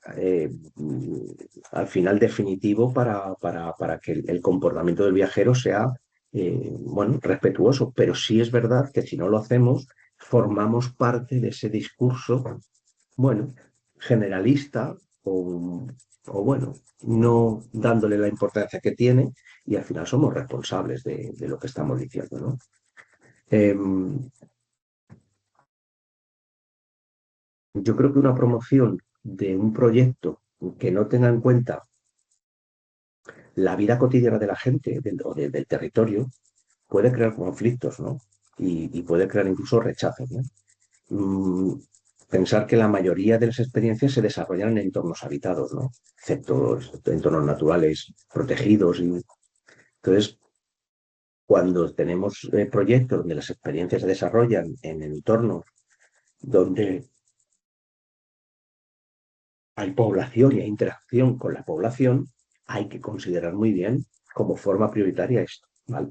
al final definitivo para que el comportamiento del viajero sea bueno, respetuoso, pero sí es verdad que si no lo hacemos, formamos parte de ese discurso, bueno, generalista o bueno, no dándole la importancia que tiene y al final somos responsables de lo que estamos diciendo, ¿no? Yo creo que una promoción de un proyecto que no tenga en cuenta la vida cotidiana de la gente del territorio puede crear conflictos, ¿no? Y puede crear incluso rechazos, ¿no? Mm, Pensar que la mayoría de las experiencias se desarrollan en entornos habitados, ¿no? Excepto entornos naturales protegidos. Entonces, cuando tenemos proyectos donde las experiencias se desarrollan en entornos donde hay población y hay interacción con la población, hay que considerar muy bien como forma prioritaria esto, ¿vale?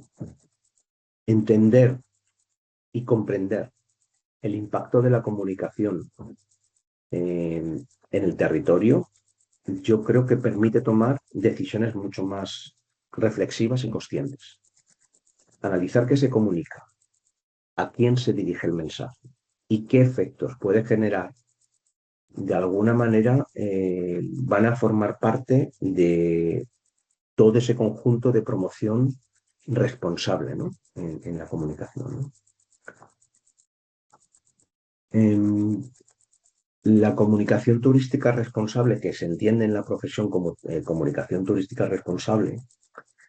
Entender y comprender el impacto de la comunicación en el territorio, yo creo que permite tomar decisiones mucho más reflexivas y conscientes. Analizar qué se comunica, a quién se dirige el mensaje y qué efectos puede generar, de alguna manera van a formar parte de todo ese conjunto de promoción responsable, ¿no? En la comunicación, ¿no? Em, la comunicación turística responsable, que se entiende en la profesión como comunicación turística responsable,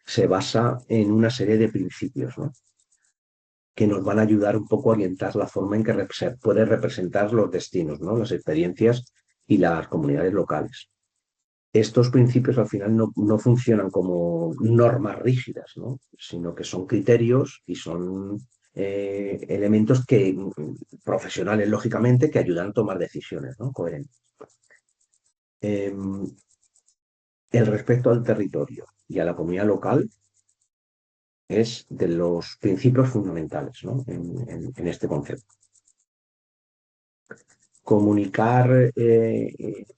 se basa en una serie de principios, ¿no? Que nos van a ayudar un poco a orientar la forma en que se puede representar los destinos, ¿no? Las experiencias y las comunidades locales. Estos principios al final no funcionan como normas rígidas, ¿no? Sino que son criterios y son elementos que, profesionales, lógicamente, que ayudan a tomar decisiones, ¿no? Coherentes. Eh, el respeto al territorio y a la comunidad local es de los principios fundamentales, ¿no? En este concepto. Comunicar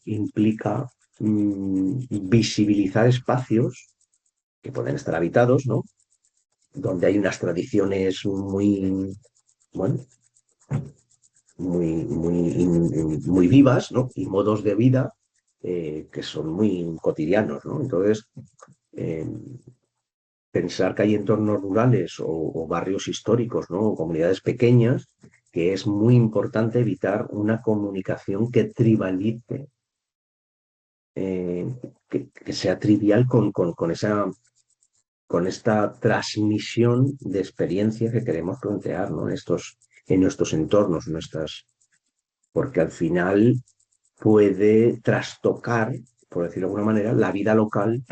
implica visibilizar espacios que pueden estar habitados, ¿no? Donde hay unas tradiciones muy, bueno, muy vivas, ¿no? Y modos de vida que son muy cotidianos, ¿no? Entonces, eh, pensar que hay entornos rurales o barrios históricos, ¿no? O comunidades pequeñas, que es muy importante evitar una comunicación que tribalice, que sea trivial con esta transmisión de experiencia que queremos plantear, ¿no? En nuestros entornos, porque al final puede trastocar, por decirlo de alguna manera, la vida local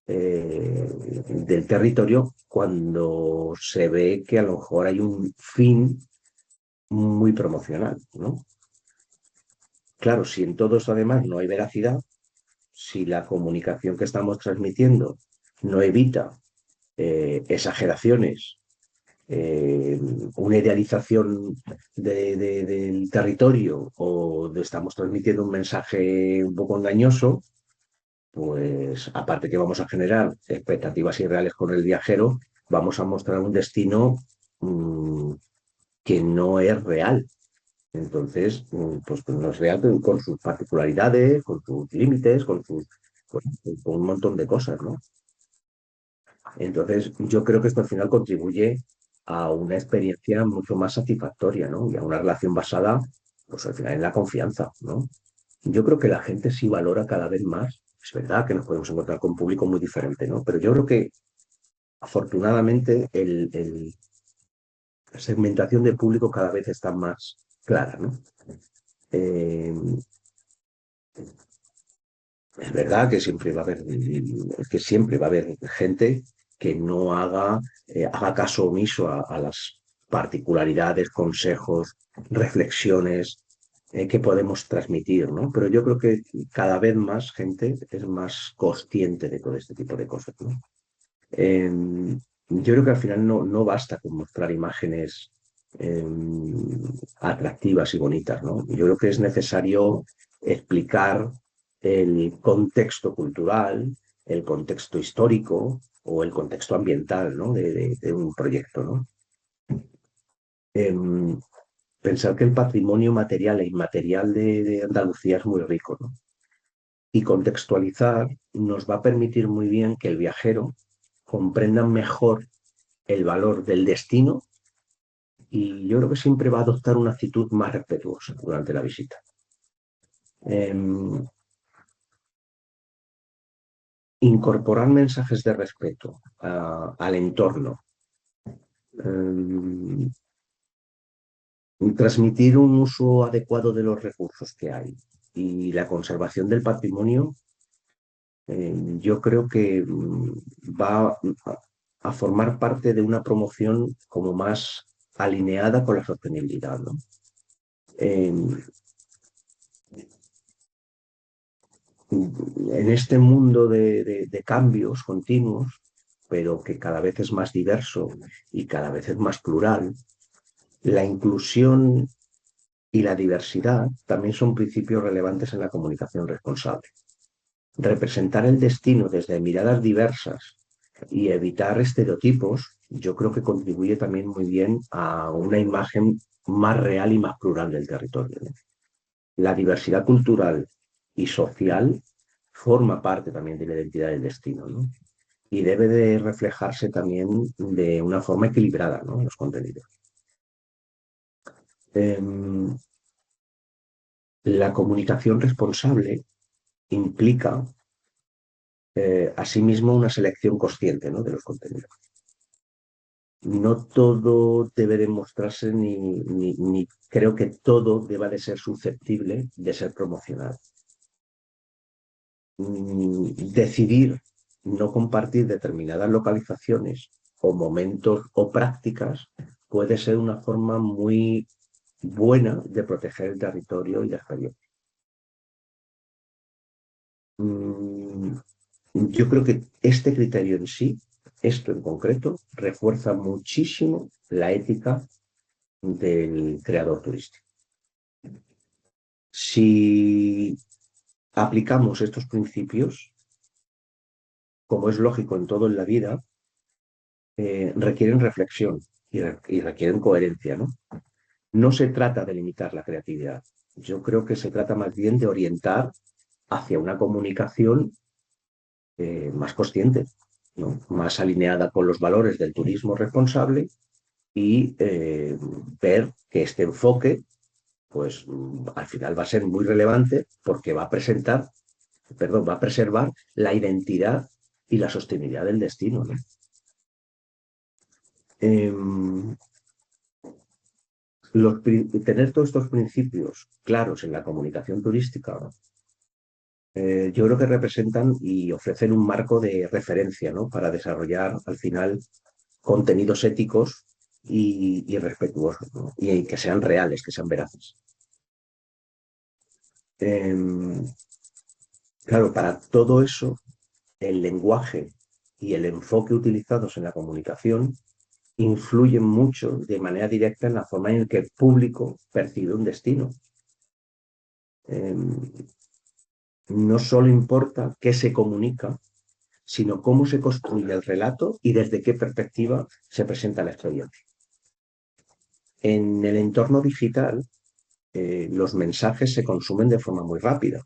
del territorio cuando se ve que a lo mejor hay un fin muy promocional, ¿no? Claro, si en todo esto además no hay veracidad, si la comunicación que estamos transmitiendo no evita exageraciones, una idealización del territorio estamos transmitiendo un mensaje un poco engañoso, pues aparte que vamos a generar expectativas irreales con el viajero, vamos a mostrar un destino mmm, que no es real. Entonces, pues no es real con sus particularidades, con sus límites, con un montón de cosas, ¿no? Entonces, yo creo que esto al final contribuye a una experiencia mucho más satisfactoria, ¿no? Y a una relación basada, pues al final en la confianza, ¿no? Yo creo que la gente sí valora cada vez más. Es verdad que nos podemos encontrar con un público muy diferente, ¿no? Pero yo creo que afortunadamente la segmentación de público cada vez está más clara, ¿no? Eh, es verdad que siempre va a haber gente que no haga caso omiso a las particularidades, consejos, reflexiones que podemos transmitir, ¿no? Pero yo creo que cada vez más gente es más consciente de todo este tipo de cosas, ¿no? Eh, yo creo que al final no basta con mostrar imágenes eh, atractivas y bonitas, ¿no? Yo creo que es necesario explicar el contexto cultural, el contexto histórico o el contexto ambiental, ¿no? De un proyecto, ¿no? Em, pensar que el patrimonio material e inmaterial de Andalucía es muy rico, ¿no? Y contextualizar nos va a permitir muy bien que el viajero comprenda mejor el valor del destino y yo creo que siempre va a adoptar una actitud más respetuosa durante la visita. Eh, incorporar mensajes de respeto al entorno, eh, transmitir un uso adecuado de los recursos que hay y la conservación del patrimonio, yo creo que va a formar parte de una promoción como más alineada con la sostenibilidad, ¿no? Eh, en este mundo de cambios continuos, pero que cada vez es más diverso y cada vez es más plural, la inclusión y la diversidad también son principios relevantes en la comunicación responsable. Representar el destino desde miradas diversas y evitar estereotipos, yo creo que contribuye también muy bien a una imagen más real y más plural del territorio, ¿no? La diversidad cultural y social forma parte también de la identidad del destino, ¿no? y debe de reflejarse también de una forma equilibrada, ¿no?, en los contenidos. Em, la comunicación responsable implica asimismo una selección consciente, ¿no?, de los contenidos. No todo debe demostrarse ni creo que todo deba de ser susceptible de ser promocionado. Decidir no compartir determinadas localizaciones o momentos o prácticas puede ser una forma muy buena de proteger el territorio y la experiencia. Mm, Yo creo que este criterio en sí, esto en concreto, refuerza muchísimo la ética del creador turístico. Si aplicamos estos principios, como es lógico en todo en la vida, requieren reflexión y requieren coherencia, ¿no? No se trata de limitar la creatividad. Yo creo que se trata más bien de orientar hacia una comunicación más consciente, ¿no?, más alineada con los valores del turismo responsable y ver que este enfoque, pues al final va a ser muy relevante porque va a preservar la identidad y la sostenibilidad del destino, ¿no? Eh, Tener todos estos principios claros en la comunicación turística, yo creo que representan y ofrecen un marco de referencia, ¿no?, para desarrollar al final contenidos éticos y respetuosos, ¿no?, y que sean reales, que sean veraces. Eh, claro, para todo eso, el lenguaje y el enfoque utilizados en la comunicación influyen mucho de manera directa en la forma en que el público percibe un destino. Eh, no solo importa qué se comunica, sino cómo se construye el relato y desde qué perspectiva se presenta la experiencia. En el entorno digital, los mensajes se consumen de forma muy rápida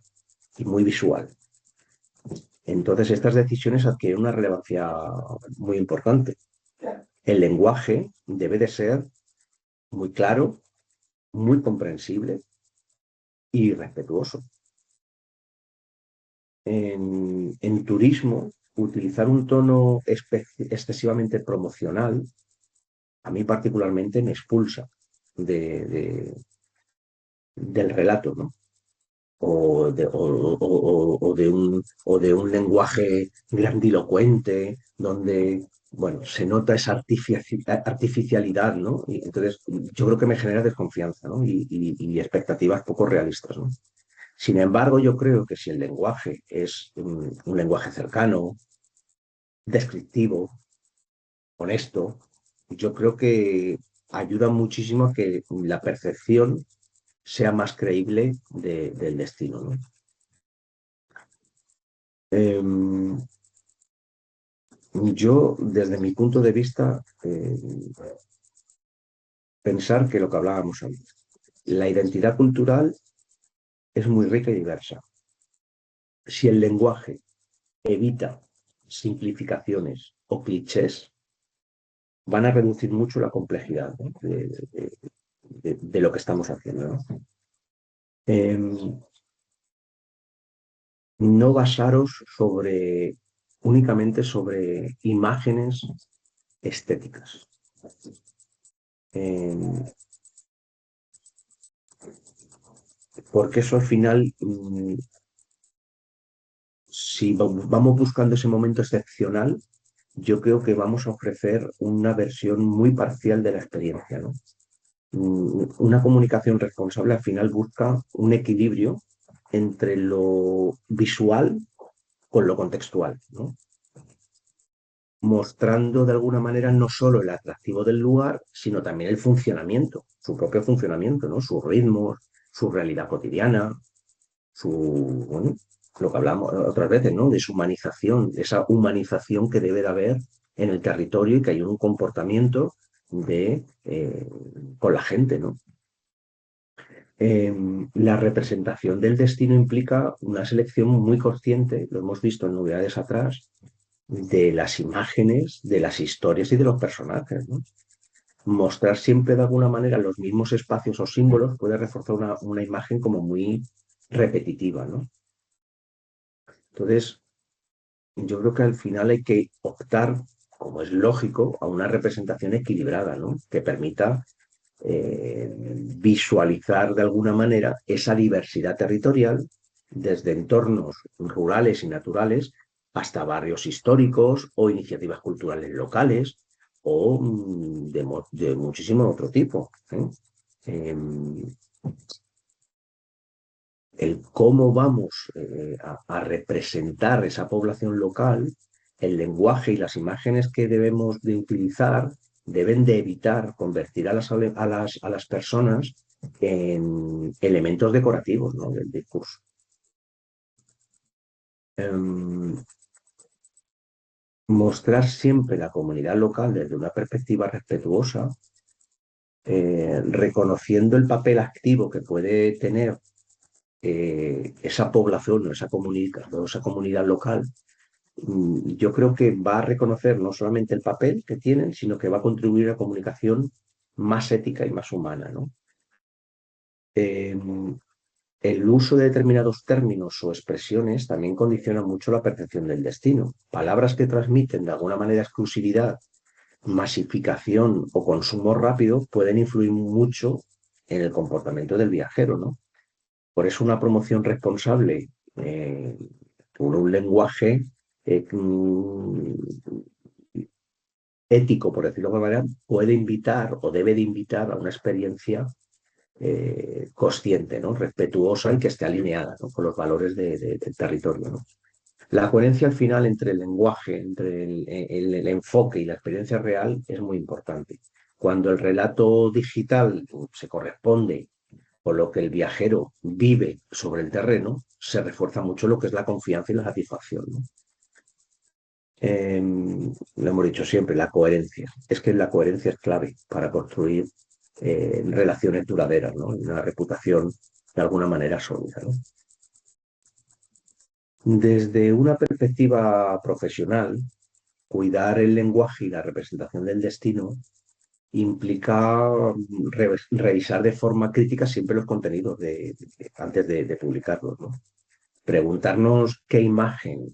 y muy visual. Entonces, estas decisiones adquieren una relevancia muy importante. El lenguaje debe de ser muy claro, muy comprensible y respetuoso. En turismo, utilizar un tono excesivamente promocional, a mí particularmente me expulsa del relato, ¿no? O de un lenguaje grandilocuente, donde, bueno, se nota esa artificialidad, ¿no? Y entonces, yo creo que me genera desconfianza, ¿no?, y expectativas poco realistas, ¿no? Sin embargo, yo creo que si el lenguaje es un lenguaje cercano, descriptivo, honesto, yo creo que ayuda muchísimo a que la percepción sea más creíble del destino, ¿no? Em, yo, desde mi punto de vista, pensar que lo que hablábamos antes, la identidad cultural es muy rica y diversa. Si el lenguaje evita simplificaciones o clichés, van a reducir mucho la complejidad, ¿no?, de lo que estamos haciendo, ¿no? No basaros únicamente sobre imágenes estéticas. Eh, Porque eso al final, si vamos buscando ese momento excepcional, yo creo que vamos a ofrecer una versión muy parcial de la experiencia, ¿no? Una comunicación responsable al final busca un equilibrio entre lo visual con lo contextual, ¿no?, mostrando de alguna manera no solo el atractivo del lugar, sino también el funcionamiento, su propio funcionamiento, ¿no?, sus ritmos, su realidad cotidiana, bueno, lo que hablamos otras veces, ¿no?, de su humanización, esa humanización que debe de haber en el territorio y que hay un comportamiento con la gente, ¿no? La representación del destino implica una selección muy consciente, lo hemos visto en novedades atrás, de las imágenes, de las historias y de los personajes, ¿no? Mostrar siempre de alguna manera los mismos espacios o símbolos puede reforzar una imagen como muy repetitiva, ¿no? Entonces, yo creo que al final hay que optar, como es lógico, a una representación equilibrada, ¿no? Que permita visualizar de alguna manera esa diversidad territorial desde entornos rurales y naturales hasta barrios históricos o iniciativas culturales locales o de muchísimo otro tipo. Em, el cómo vamos a representar esa población local, el lenguaje y las imágenes que debemos de utilizar deben de evitar convertir a las personas en elementos decorativos, ¿no? Del discurso. Em, Mostrar siempre la comunidad local desde una perspectiva respetuosa, reconociendo el papel activo que puede tener esa población o esa comunidad local. Yo creo que va a reconocer no solamente el papel que tienen, sino que va a contribuir a la comunicación más ética y más humana, ¿no? Eh, el uso de determinados términos o expresiones también condiciona mucho la percepción del destino. Palabras que transmiten de alguna manera exclusividad, masificación o consumo rápido pueden influir mucho en el comportamiento del viajero, ¿no? Por eso una promoción responsable con un lenguaje ético, por decirlo de alguna manera, puede invitar o debe de invitar a una experiencia consciente, ¿no? Respetuosa y que esté alineada, ¿no? Con los valores del territorio, ¿no? La coherencia al final entre el lenguaje, entre el enfoque y la experiencia real es muy importante. Cuando el relato digital se corresponde con lo que el viajero vive sobre el terreno, se refuerza mucho lo que es la confianza y la satisfacción, ¿no? Lo hemos dicho siempre, la coherencia. Es que la coherencia es clave para construir relaciones duraderas, ¿no? Una reputación de alguna manera sólida, ¿no? Desde una perspectiva profesional, cuidar el lenguaje y la representación del destino implica revisar de forma crítica siempre los contenidos antes de publicarlos, ¿no? Preguntarnos qué imagen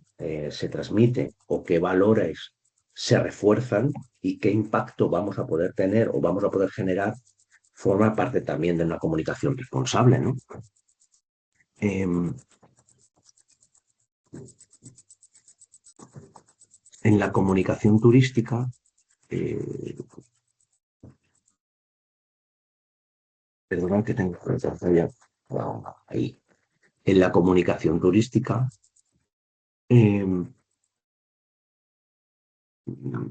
se transmite o qué valores se refuerzan y qué impacto vamos a poder tener o vamos a poder generar, forma parte también de una comunicación responsable, ¿no? En la comunicación turística, eh, perdón que tengo ahí. En la comunicación turística eh,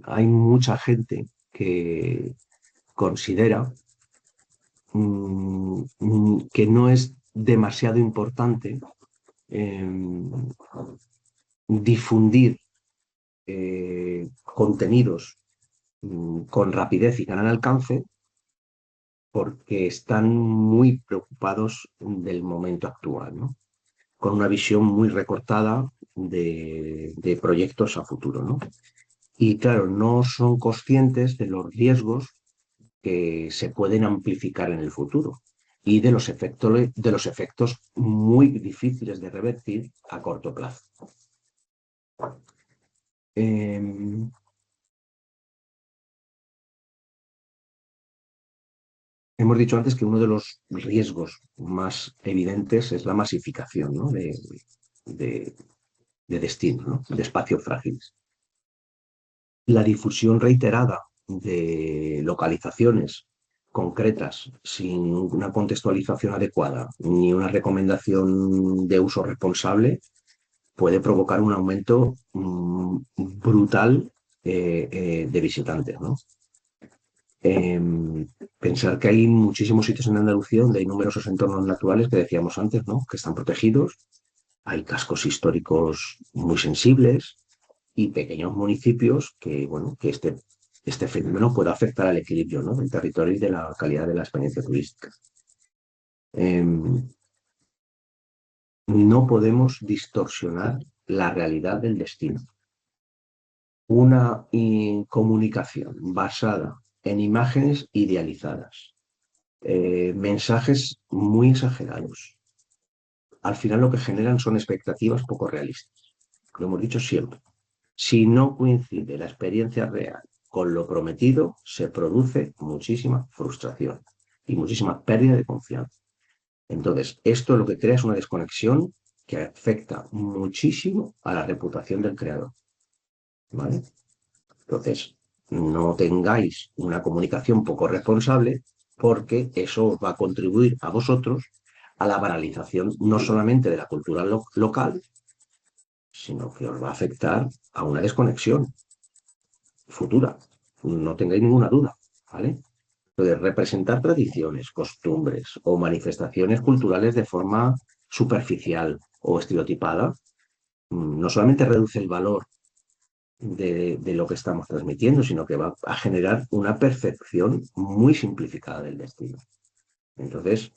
hay mucha gente que considera que no es demasiado importante eh, difundir contenidos con rapidez y gran alcance porque están muy preocupados del momento actual, ¿no? Con una visión muy recortada de proyectos a futuro, ¿no? Y claro, no son conscientes de los riesgos que se pueden amplificar en el futuro y de los efectos muy difíciles de revertir a corto plazo. Eh, Hemos dicho antes que uno de los riesgos más evidentes es la masificación, ¿no? de, de destinos, ¿no? De espacios frágiles. La difusión reiterada de localizaciones concretas sin una contextualización adecuada ni una recomendación de uso responsable puede provocar un aumento brutal de visitantes, ¿no? Pensar que hay muchísimos sitios en Andalucía donde hay numerosos entornos naturales que decíamos antes, ¿no? Que están protegidos, hay cascos históricos muy sensibles y pequeños municipios que, bueno, que este fenómeno puede afectar al equilibrio, ¿no? Del territorio y de la calidad de la experiencia turística. No podemos distorsionar la realidad del destino. una comunicación basada en imágenes idealizadas, mensajes muy exagerados. Al final lo que generan son expectativas poco realistas. Lo hemos dicho siempre. Si no coincide la experiencia real con lo prometido, se produce muchísima frustración y muchísima pérdida de confianza. Entonces, esto lo que crea es una desconexión que afecta muchísimo a la reputación del creador. ¿Vale? Entonces, no tengáis una comunicación poco responsable porque eso os va a contribuir a vosotros a la banalización no solamente de la cultura local, sino que os va a afectar a una desconexión futura. No tengáis ninguna duda, ¿vale? De representar tradiciones, costumbres o manifestaciones culturales de forma superficial o estereotipada, no solamente reduce el valor de lo que estamos transmitiendo, sino que va a generar una percepción muy simplificada del destino. Entonces,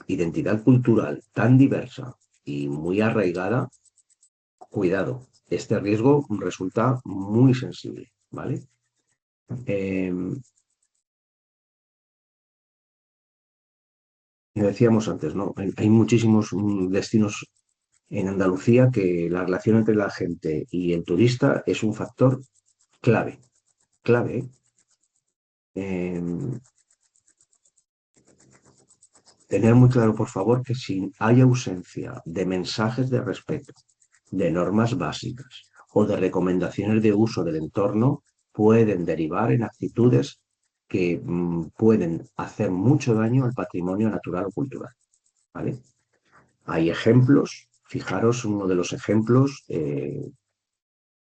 identidad cultural tan diversa y muy arraigada, cuidado, este riesgo resulta muy sensible, ¿vale? Eh, Decíamos antes, ¿no? Hay muchísimos destinos en Andalucía que la relación entre la gente y el turista es un factor clave, clave. ¿Eh? Tener muy claro, por favor, que si hay ausencia de mensajes de respeto, de normas básicas o de recomendaciones de uso del entorno, pueden derivar en actitudes que pueden hacer mucho daño al patrimonio natural o cultural. ¿Vale? Hay ejemplos, fijaros, uno de los ejemplos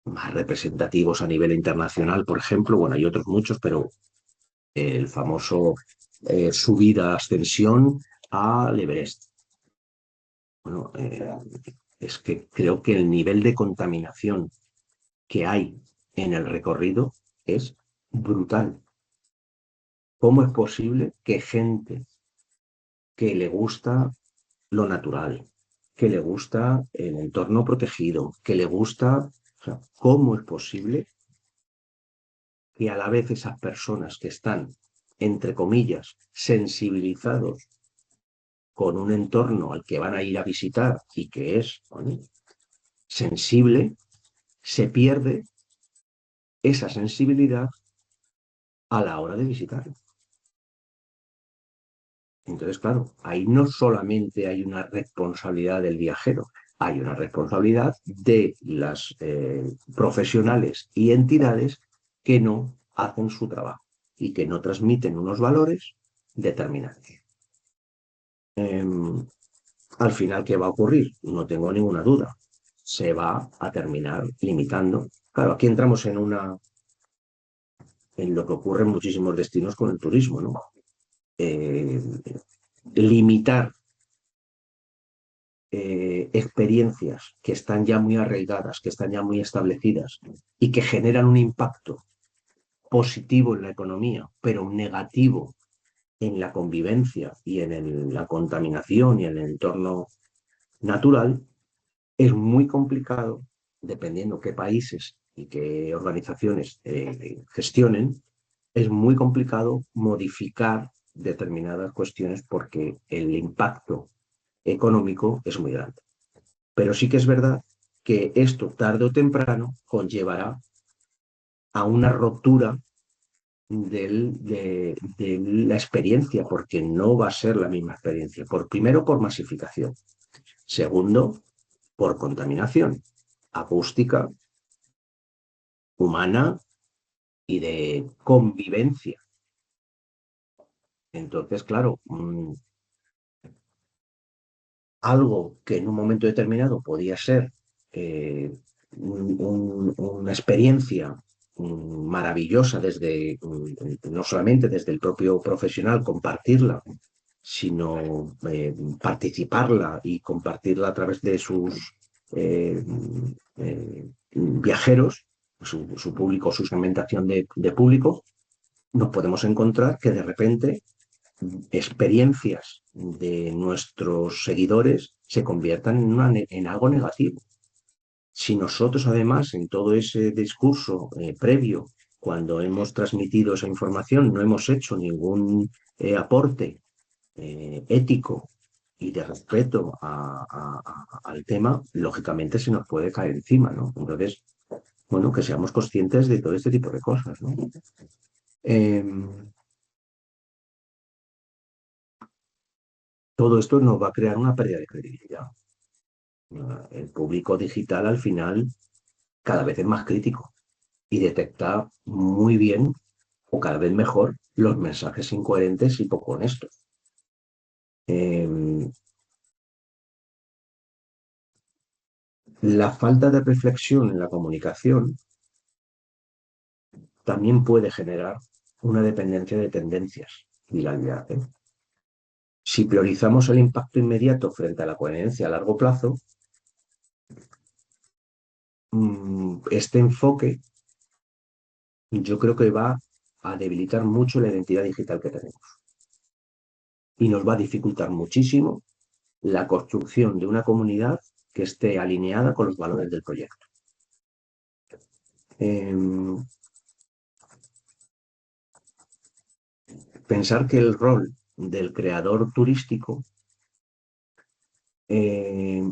más representativos a nivel internacional, por ejemplo, bueno, hay otros muchos, pero el famoso subida, ascensión al Everest. Bueno, es que creo que el nivel de contaminación que hay en el recorrido es brutal. ¿Cómo es posible que gente que le gusta lo natural, que le gusta el entorno protegido, que le gusta, o sea, cómo es posible que a la vez esas personas que están, entre comillas, sensibilizados con un entorno al que van a ir a visitar y que es, bueno, sensible, se pierde esa sensibilidad a la hora de visitarlo? Entonces, claro, ahí no solamente hay una responsabilidad del viajero, hay una responsabilidad de las profesionales y entidades que no hacen su trabajo y que no transmiten unos valores determinados. Al final, ¿qué va a ocurrir? No tengo ninguna duda. Se va a terminar limitando. Claro, aquí entramos en lo que ocurre en muchísimos destinos con el turismo, ¿no? Eh, Limitar experiencias que están ya muy arraigadas, que están ya muy establecidas y que generan un impacto positivo en la economía, pero negativo en la convivencia y en la contaminación y en el entorno natural, es muy complicado, dependiendo qué países y qué organizaciones gestionen, es muy complicado modificar determinadas cuestiones porque el impacto económico es muy grande. Pero sí que es verdad que esto tarde o temprano conllevará a una ruptura de la experiencia, porque no va a ser la misma experiencia. Primero, por masificación. Segundo, por contaminación acústica, humana y de convivencia. Entonces, claro, algo que en un momento determinado podía ser una experiencia maravillosa desde, no solamente desde el propio profesional, compartirla, sino participarla y compartirla a través de sus viajeros, su público, su segmentación de público, nos podemos encontrar que de repente experiencias de nuestros seguidores se conviertan en algo negativo. Si nosotros además en todo ese discurso previo, cuando hemos transmitido esa información, no hemos hecho ningún aporte ético y de respeto al tema, lógicamente se nos puede caer encima, ¿no? Entonces, bueno, que seamos conscientes de todo este tipo de cosas, ¿no? Eh, Todo esto nos va a crear una pérdida de credibilidad. El público digital al final cada vez es más crítico y detecta muy bien o cada vez mejor los mensajes incoherentes y poco honestos. Eh, la falta de reflexión en la comunicación también puede generar una dependencia de tendencias y viralidad. Si priorizamos el impacto inmediato frente a la coherencia a largo plazo, este enfoque yo creo que va a debilitar mucho la identidad digital que tenemos y nos va a dificultar muchísimo la construcción de una comunidad que esté alineada con los valores del proyecto. Eh, Pensar que el rol del creador turístico eh,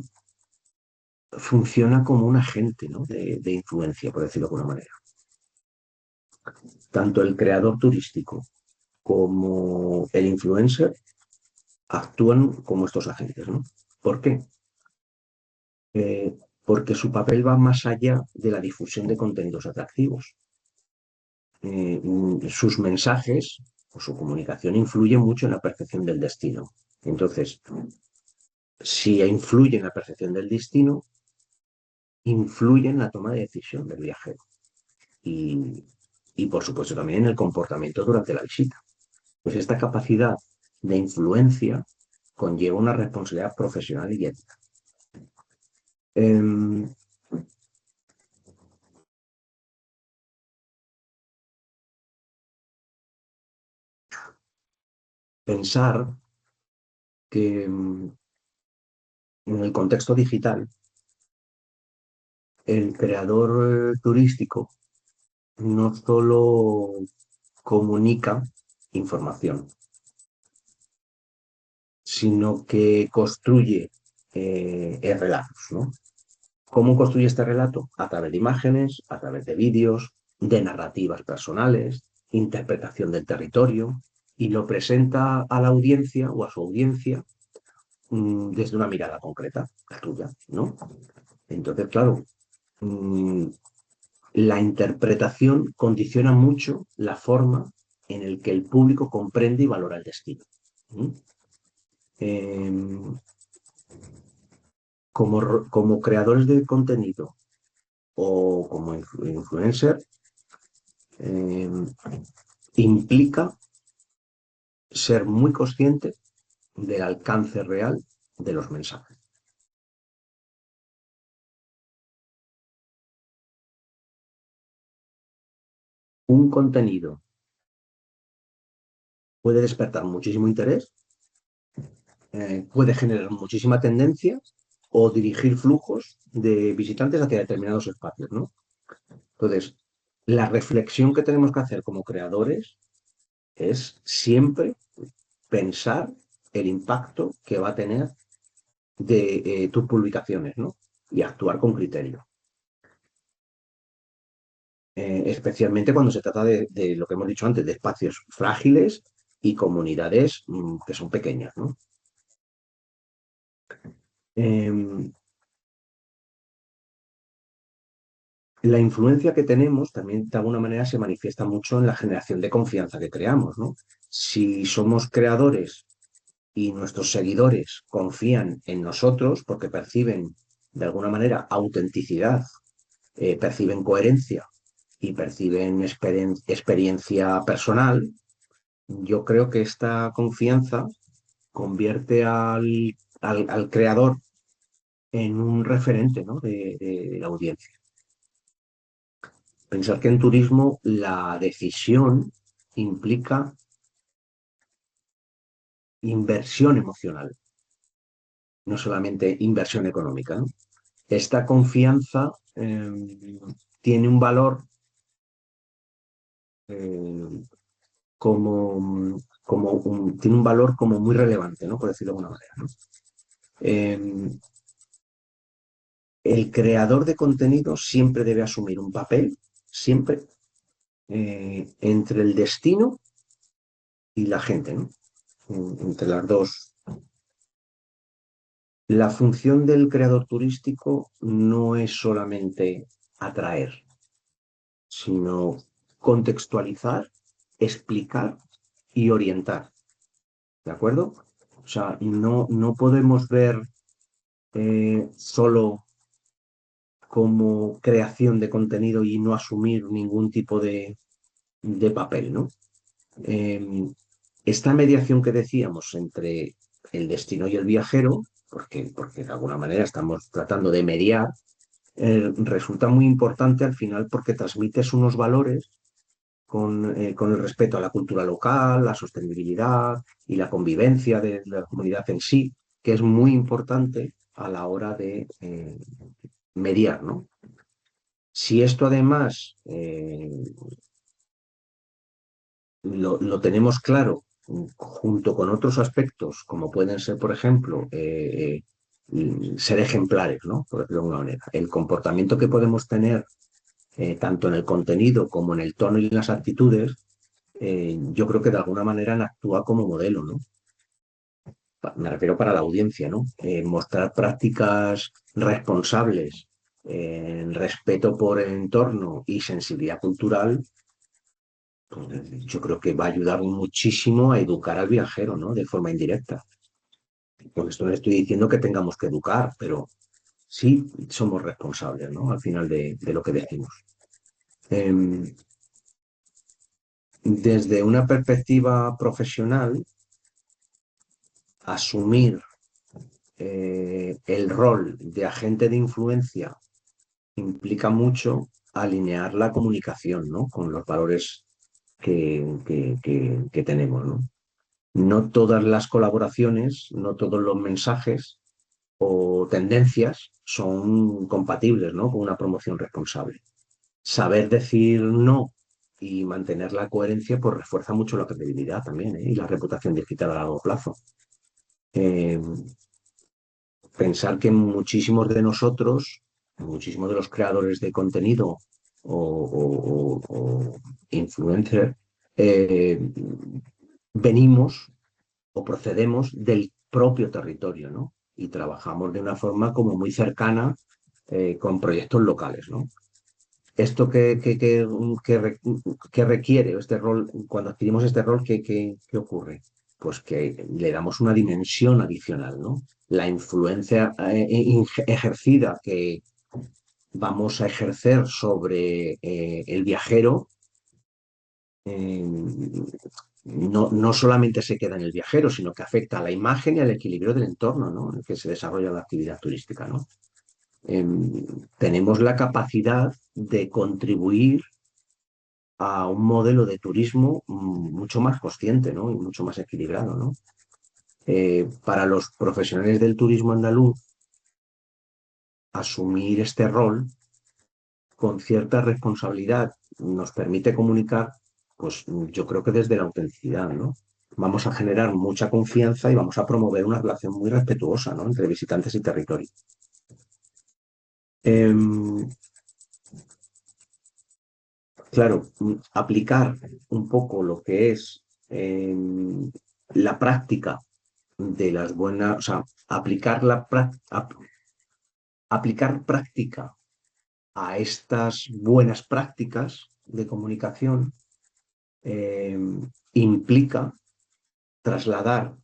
funciona como un agente, ¿no? de influencia, por decirlo de alguna manera. Tanto el creador turístico como el influencer actúan como estos agentes, ¿no? ¿Por qué? Porque su papel va más allá de la difusión de contenidos atractivos. Sus mensajes o su comunicación influye mucho en la percepción del destino. Entonces, si influye en la percepción del destino, influye en la toma de decisión del viajero y, y por supuesto también en el comportamiento durante la visita. Pues esta capacidad de influencia conlleva una responsabilidad profesional y ética. Eh, Pensar que en el contexto digital, el creador turístico no solo comunica información, sino que construye relatos, ¿no? ¿Cómo construye este relato? A través de imágenes, a través de vídeos, de narrativas personales, interpretación del territorio, y lo presenta a la audiencia o a su audiencia desde una mirada concreta, la tuya, ¿no? Entonces, claro, mmm, la interpretación condiciona mucho la forma en la que el público comprende y valora el destino. ¿Mm? Eh, como creadores de contenido o como influencer, eh, implica ser muy consciente del alcance real de los mensajes. Un contenido puede despertar muchísimo interés, puede generar muchísima tendencia o dirigir flujos de visitantes hacia determinados espacios, ¿no? Entonces, la reflexión que tenemos que hacer como creadores es siempre pensar el impacto que va a tener de tus publicaciones, ¿no? Y actuar con criterio. Especialmente cuando se trata de, lo que hemos dicho antes, de espacios frágiles y comunidades que son pequeñas, ¿no? Eh, la influencia que tenemos también de alguna manera se manifiesta mucho en la generación de confianza que creamos, ¿no? Si somos creadores y nuestros seguidores confían en nosotros porque perciben de alguna manera autenticidad, perciben coherencia y perciben experiencia personal, yo creo que esta confianza convierte al creador en un referente, ¿no? de la audiencia. Pensar que en turismo la decisión implica inversión emocional, no solamente inversión económica, ¿no? esta confianza tiene un valor eh, tiene un valor como muy relevante, ¿no? Por decirlo de alguna manera, ¿no? Eh, el creador de contenido siempre debe asumir un papel, siempre, entre el destino y la gente, ¿no? Entre las dos. La función del creador turístico no es solamente atraer, sino contextualizar, explicar y orientar, ¿de acuerdo? O sea, no podemos ver solo como creación de contenido y no asumir ningún tipo de papel, ¿no? Eh, esta mediación que decíamos entre el destino y el viajero, porque de alguna manera estamos tratando de mediar, resulta muy importante al final porque transmites unos valores con el respeto a la cultura local, la sostenibilidad y la convivencia de la comunidad en sí, que es muy importante a la hora de mediar, ¿no? Si esto además lo tenemos claro junto con otros aspectos, como pueden ser, por ejemplo, ser ejemplares, ¿no? Por decirlo de alguna manera. El comportamiento que podemos tener tanto en el contenido como en el tono y en las actitudes, yo creo que de alguna manera actúa como modelo, ¿no? Me refiero para la audiencia, ¿no? Mostrar prácticas responsables, respeto por el entorno y sensibilidad cultural, pues, yo creo que va a ayudar muchísimo a educar al viajero, ¿no? De forma indirecta. Con esto no estoy diciendo que tengamos que educar, pero sí somos responsables, ¿no? Al final de lo que decimos. Eh, Desde una perspectiva profesional, asumir el rol de agente de influencia implica mucho alinear la comunicación, ¿no? Con los valores que tenemos, ¿no? No todas las colaboraciones, no todos los mensajes o tendencias son compatibles, ¿no? Con una promoción responsable. Saber decir no y mantener la coherencia pues refuerza mucho la credibilidad también, ¿eh? Y la reputación digital a largo plazo. Eh, Pensar que muchísimos de nosotros, muchísimos de los creadores de contenido o influencers, eh, venimos o procedemos del propio territorio, ¿no? Y trabajamos de una forma como muy cercana con proyectos locales, ¿no? Esto que requiere este rol, cuando adquirimos este rol, ¿qué ocurre? Pues que le damos una dimensión adicional, ¿no? La influencia ejercida que vamos a ejercer sobre el viajero eh, no solamente se queda en el viajero, sino que afecta a la imagen y al equilibrio del entorno, ¿no? En el que se desarrolla la actividad turística, ¿no? Eh, Tenemos la capacidad de contribuir a un modelo de turismo mucho más consciente, ¿no? Y mucho más equilibrado, ¿no? Para los profesionales del turismo andaluz, asumir este rol con cierta responsabilidad nos permite comunicar, pues yo creo que desde la autenticidad, ¿no? Vamos a generar mucha confianza y vamos a promover una relación muy respetuosa, ¿no? Entre visitantes y territorio. Eh, claro, aplicar un poco lo que es la práctica de las buenas, o sea, aplicar práctica a estas buenas prácticas de comunicación eh, implica trasladar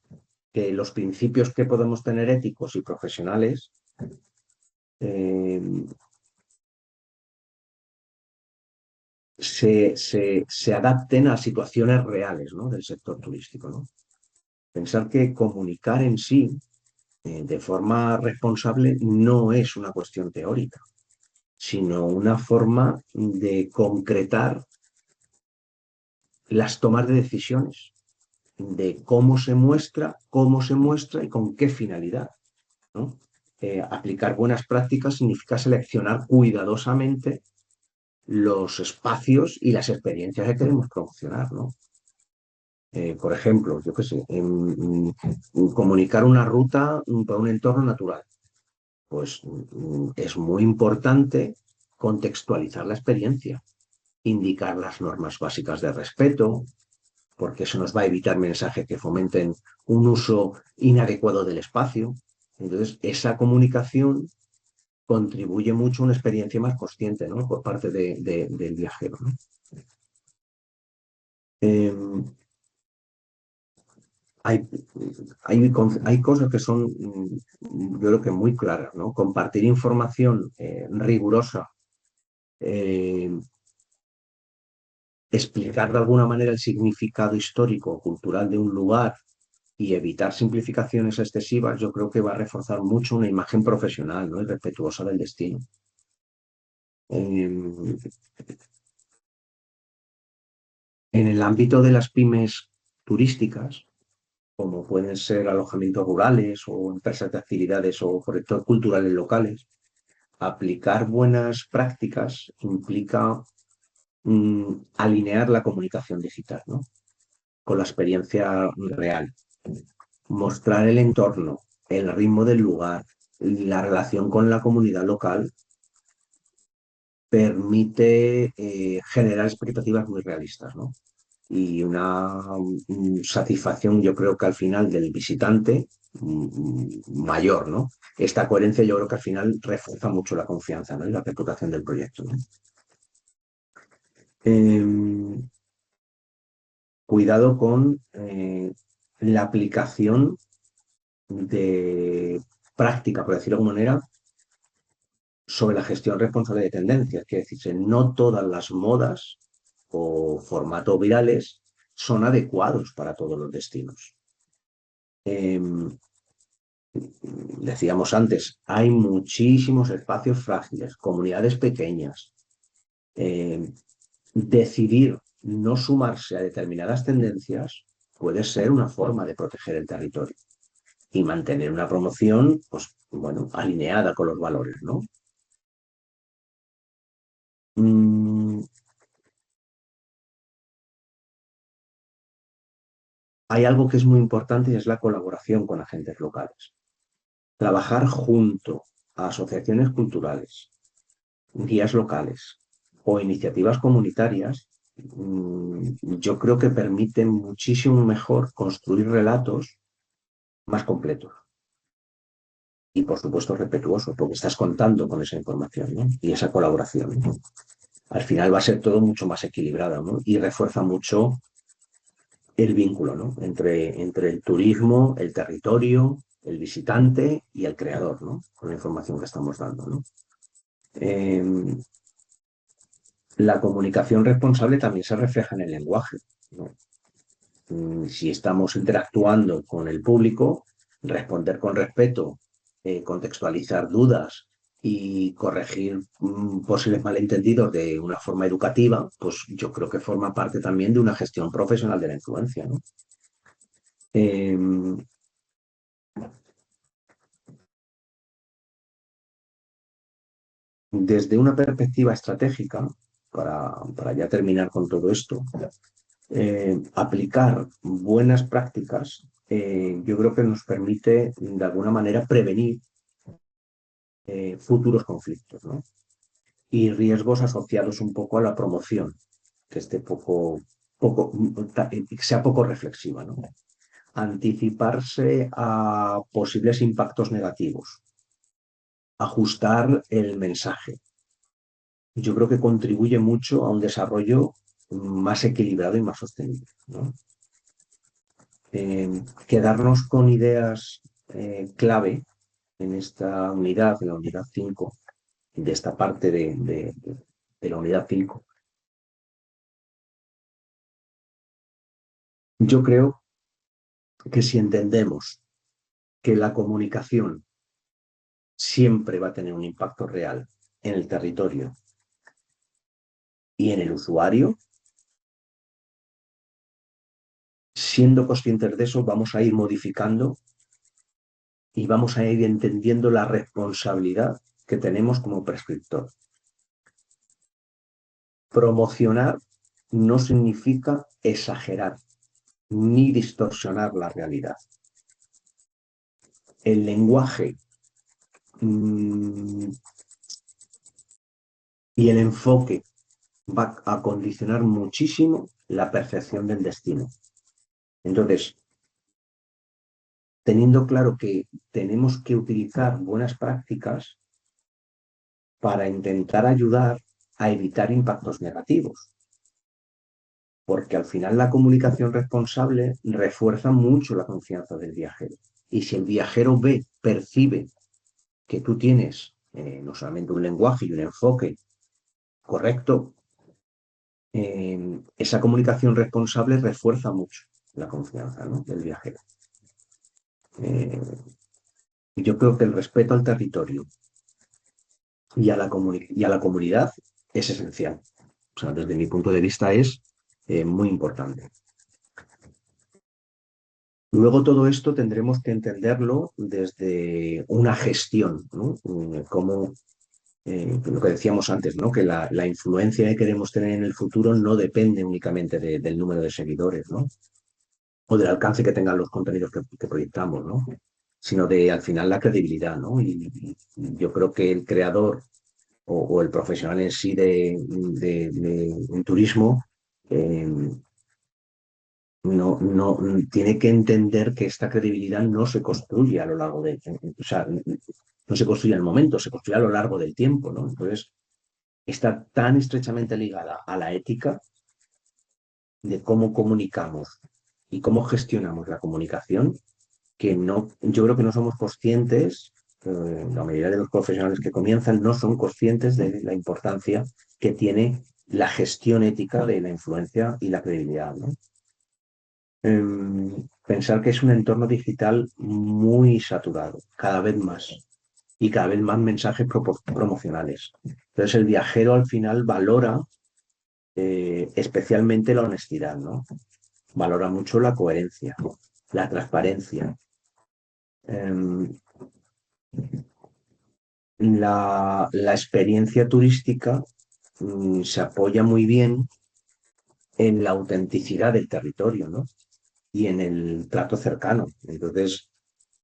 que los principios que podemos tener éticos y profesionales eh, se adapten a situaciones reales, ¿no? Del sector turístico, ¿no? Pensar que comunicar en sí de forma responsable no es una cuestión teórica, sino una forma de concretar las tomas de decisiones, de cómo se muestra y con qué finalidad, ¿no? Aplicar buenas prácticas significa seleccionar cuidadosamente los espacios y las experiencias que queremos promocionar, ¿no? Por ejemplo, yo qué sé, comunicar una ruta para un entorno natural. Pues es muy importante contextualizar la experiencia, indicar las normas básicas de respeto, porque eso nos va a evitar mensajes que fomenten un uso inadecuado del espacio. Entonces, esa comunicación contribuye mucho a una experiencia más consciente, ¿no? Por parte del viajero, ¿no? Eh, hay, hay cosas que son, yo creo que muy claras, ¿no? Compartir información rigurosa, eh, explicar de alguna manera el significado histórico o cultural de un lugar y evitar simplificaciones excesivas, yo creo que va a reforzar mucho una imagen profesional, ¿no? Y respetuosa del destino. Eh, en el ámbito de las pymes turísticas, como pueden ser alojamientos rurales o empresas de actividades o proyectos culturales locales, aplicar buenas prácticas implica alinear la comunicación digital, ¿no? Con la experiencia real, mostrar el entorno, el ritmo del lugar, la relación con la comunidad local permite generar expectativas muy realistas, ¿no? Y una satisfacción, yo creo que al final del visitante mayor, ¿no? Esta coherencia yo creo que al final refuerza mucho la confianza, ¿no? Y la reputación del proyecto, ¿no? Eh, Cuidado con la aplicación de práctica, por decirlo de alguna manera, sobre la gestión responsable de tendencias. Quiere decirse, no todas las modas o formatos virales son adecuados para todos los destinos. Eh, Decíamos antes, hay muchísimos espacios frágiles, comunidades pequeñas. Eh, Decidir no sumarse a determinadas tendencias puede ser una forma de proteger el territorio y mantener una promoción, pues, bueno, alineada con los valores, ¿no? Mm, Hay algo que es muy importante y es la colaboración con agentes locales. Trabajar junto a asociaciones culturales, guías locales o iniciativas comunitarias, yo creo que permiten muchísimo mejor construir relatos más completos y, por supuesto, respetuosos, porque estás contando con esa información, ¿no? Y esa colaboración, ¿no? Al final va a ser todo mucho más equilibrado, ¿no? Y refuerza mucho el vínculo, ¿no? Entre el turismo, el territorio, el visitante y el creador, ¿no? Con la información que estamos dando, ¿no? Eh, la comunicación responsable también se refleja en el lenguaje, ¿no? Si estamos interactuando con el público, responder con respeto, contextualizar dudas y corregir posibles malentendidos de una forma educativa, pues yo creo que forma parte también de una gestión profesional de la influencia, ¿no? Eh, Desde una perspectiva estratégica, para ya terminar con todo esto, aplicar buenas prácticas, yo creo que nos permite de alguna manera prevenir futuros conflictos, ¿no? Y riesgos asociados un poco a la promoción, que esté sea poco reflexiva, ¿no? Anticiparse a posibles impactos negativos, ajustar el mensaje. Yo creo que contribuye mucho a un desarrollo más equilibrado y más sostenible, ¿no? Quedarnos con ideas clave en esta unidad, en la unidad 5 de esta parte de la unidad 5. Yo creo que si entendemos que la comunicación siempre va a tener un impacto real en el territorio y en el usuario, siendo conscientes de eso, vamos a ir modificando y vamos a ir entendiendo la responsabilidad que tenemos como prescriptor. Promocionar no significa exagerar ni distorsionar la realidad. El lenguaje y el enfoque va a condicionar muchísimo la percepción del destino. Entonces, teniendo claro que tenemos que utilizar buenas prácticas para intentar ayudar a evitar impactos negativos, porque al final la comunicación responsable refuerza mucho la confianza del viajero. Y si el viajero percibe que tú tienes no solamente un lenguaje y un enfoque correcto, esa comunicación responsable refuerza mucho la confianza, ¿no?, del viajero. Yo creo que el respeto al territorio y a la comunidad es esencial. O sea, desde mi punto de vista es muy importante. Luego todo esto tendremos que entenderlo desde una gestión, ¿no? Como lo que decíamos antes, ¿no?, que la influencia que queremos tener en el futuro no depende únicamente del número de seguidores, ¿no?, o del alcance que tengan los contenidos que proyectamos, ¿no?, sino de, al final, la credibilidad, ¿no? Y yo creo que el creador o el profesional en sí de turismo no tiene que entender que esta credibilidad no se construye a lo largo de, o sea, no se construye al momento, se construye a lo largo del tiempo, ¿no? Entonces, está tan estrechamente ligada a la ética de cómo comunicamos y cómo gestionamos la comunicación, que no, yo creo que no somos conscientes, la mayoría de los profesionales que comienzan no son conscientes de la importancia que tiene la gestión ética de la influencia y la credibilidad, ¿no? Pensar que es un entorno digital muy saturado, cada vez más, y cada vez más mensajes promocionales. Entonces el viajero al final valora especialmente la honestidad, ¿no? Valora mucho la coherencia, la transparencia. La experiencia turística se apoya muy bien en la autenticidad del territorio, ¿no?, y en el trato cercano. Entonces,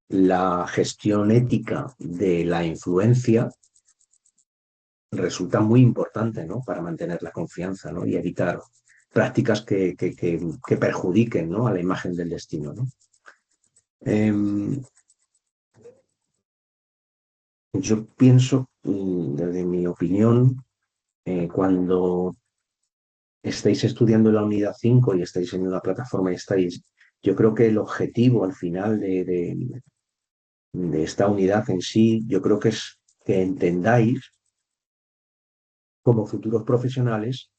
la gestión ética de la influencia resulta muy importante, ¿no?, para mantener la confianza, ¿no?, y evitar prácticas que perjudiquen, ¿no?, a la imagen del destino, ¿no? Yo pienso, desde mi opinión, cuando estáis estudiando la unidad 5 y estáis en una plataforma y yo creo que el objetivo al final de esta unidad en sí, yo creo que es que entendáis como futuros profesionales,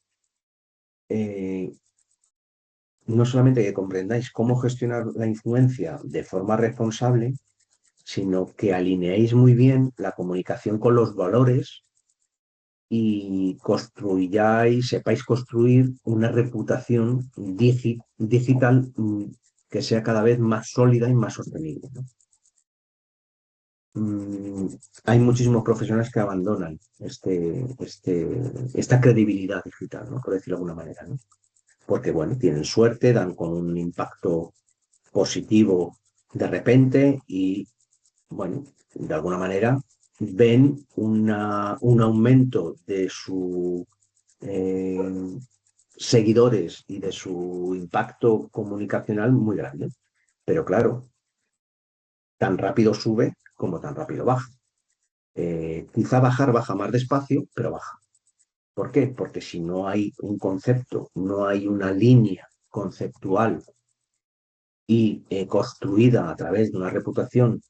no solamente que comprendáis cómo gestionar la influencia de forma responsable, sino que alineéis muy bien la comunicación con los valores y sepáis construir una reputación digital que sea cada vez más sólida y más sostenible, ¿no? Hay muchísimos profesionales que abandonan esta credibilidad digital, ¿no?, por decirlo de alguna manera, ¿no? Porque, bueno, tienen suerte, dan con un impacto positivo de repente y, bueno, de alguna manera ven un aumento de sus seguidores y de su impacto comunicacional muy grande. Pero claro, tan rápido sube como tan rápido baja. Quizá baja más despacio, pero baja. ¿Por qué? Porque si no hay un concepto, no hay una línea conceptual y construida a través de una reputación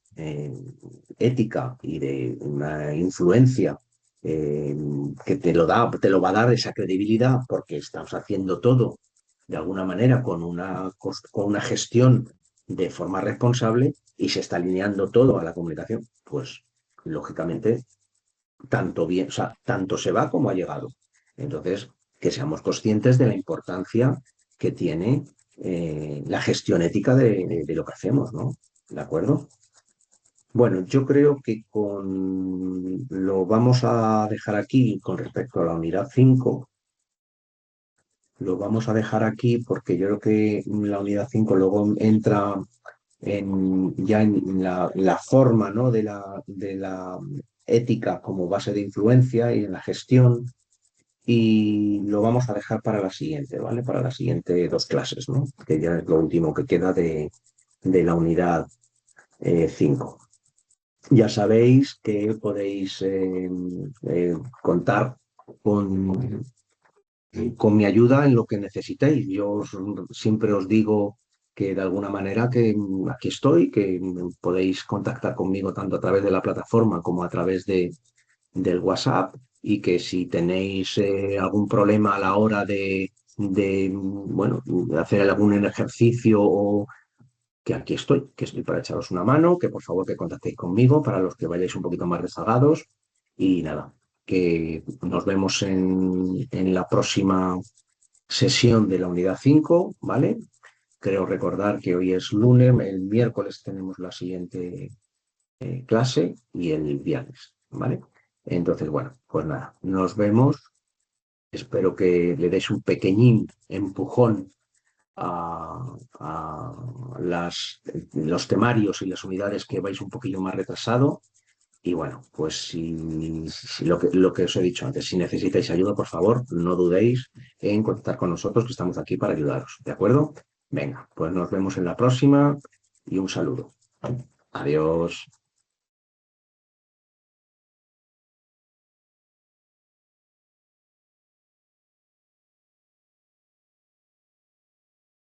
ética y de una influencia que te lo va a dar esa credibilidad, porque estamos haciendo todo de alguna manera con una gestión de forma responsable y se está alineando todo a la comunicación, pues lógicamente tanto bien, o sea, tanto se va como ha llegado. Entonces, que seamos conscientes de la importancia que tiene la gestión ética de lo que hacemos, ¿no? ¿De acuerdo? Bueno, yo creo que lo vamos a dejar aquí con respecto a la unidad 5. Lo vamos a dejar aquí porque yo creo que la unidad 5 luego entra ya en la forma, ¿no? de la ética como base de influencia y en la gestión. Y lo vamos a dejar para la siguiente, ¿vale? Para la siguiente dos clases, ¿no? Que ya es lo último que queda de la unidad 5. Ya sabéis que podéis contar con, con mi ayuda en lo que necesitéis. Siempre os digo que de alguna manera que aquí estoy, que podéis contactar conmigo tanto a través de la plataforma como a través del WhatsApp, y que si tenéis algún problema a la hora bueno, de hacer algún ejercicio, o que aquí estoy, que estoy para echaros una mano, que por favor que contactéis conmigo para los que vayáis un poquito más rezagados. Y nada, que nos vemos en la próxima sesión de la unidad 5, ¿vale? Creo recordar que hoy es lunes, el miércoles tenemos la siguiente clase y el viernes, ¿vale? Entonces, bueno, pues nada, nos vemos. Espero que le deis un pequeñín empujón los temarios y las unidades que vais un poquillo más retrasado. Y bueno, pues si lo que os he dicho antes, si necesitáis ayuda, por favor, no dudéis en contactar con nosotros, que estamos aquí para ayudaros. ¿De acuerdo? Venga, pues nos vemos en la próxima y un saludo. Adiós.